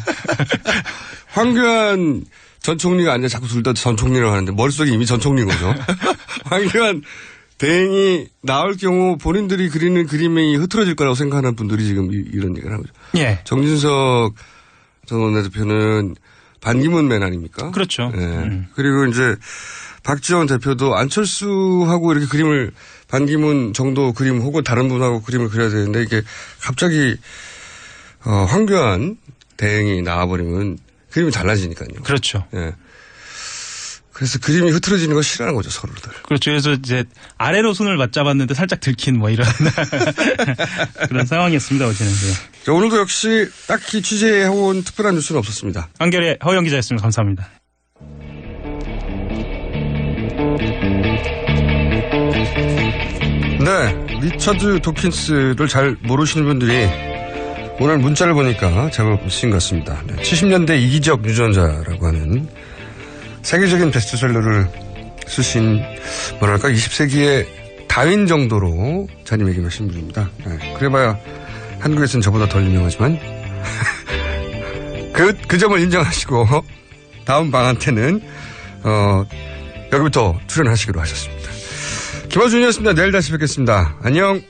황교안 전 총리가 아니라 자꾸 둘 다 전 총리라고 하는데 머릿속에 이미 전 총리인 거죠. 황교안 대행이 나올 경우 본인들이 그리는 그림이 흐트러질 거라고 생각하는 분들이 지금 이런 얘기를 하고 있죠. 예. 정진석 전 원내대표는 반기문 맨 아닙니까? 그렇죠. 예. 그리고 이제 박지원 대표도 안철수하고 이렇게 그림을 반기문 정도 그림 혹은 다른 분하고 그림을 그려야 되는데 이게 갑자기 황교안 대행이 나와버리면 그림이 달라지니까요. 그렇죠. 예. 그래서 그림이 흐트러지는 거 싫어하는 거죠, 서로들. 그렇죠. 그래서 이제 아래로 손을 맞잡았는데 살짝 들킨 뭐 이런 그런 상황이었습니다, 어제는. 자, 오늘도 역시 딱히 취재해온 특별한 뉴스는 없었습니다. 한결의 허영 기자였습니다. 감사합니다. 네, 리처드 도킨스를 잘 모르시는 분들이 오늘 문자를 보니까 제법 있으신 것 같습니다. 70년대 이기적 유전자라고 하는 세계적인 베스트셀러를 쓰신 뭐랄까 20세기의 다윈 정도로 자리매김하신 분입니다. 네, 그래봐야 한국에서는 저보다 덜 유명하지만 그 점을 인정하시고 다음 방한테는 여기부터 출연하시기로 하셨습니다. 김어준이었습니다. 내일 다시 뵙겠습니다. 안녕.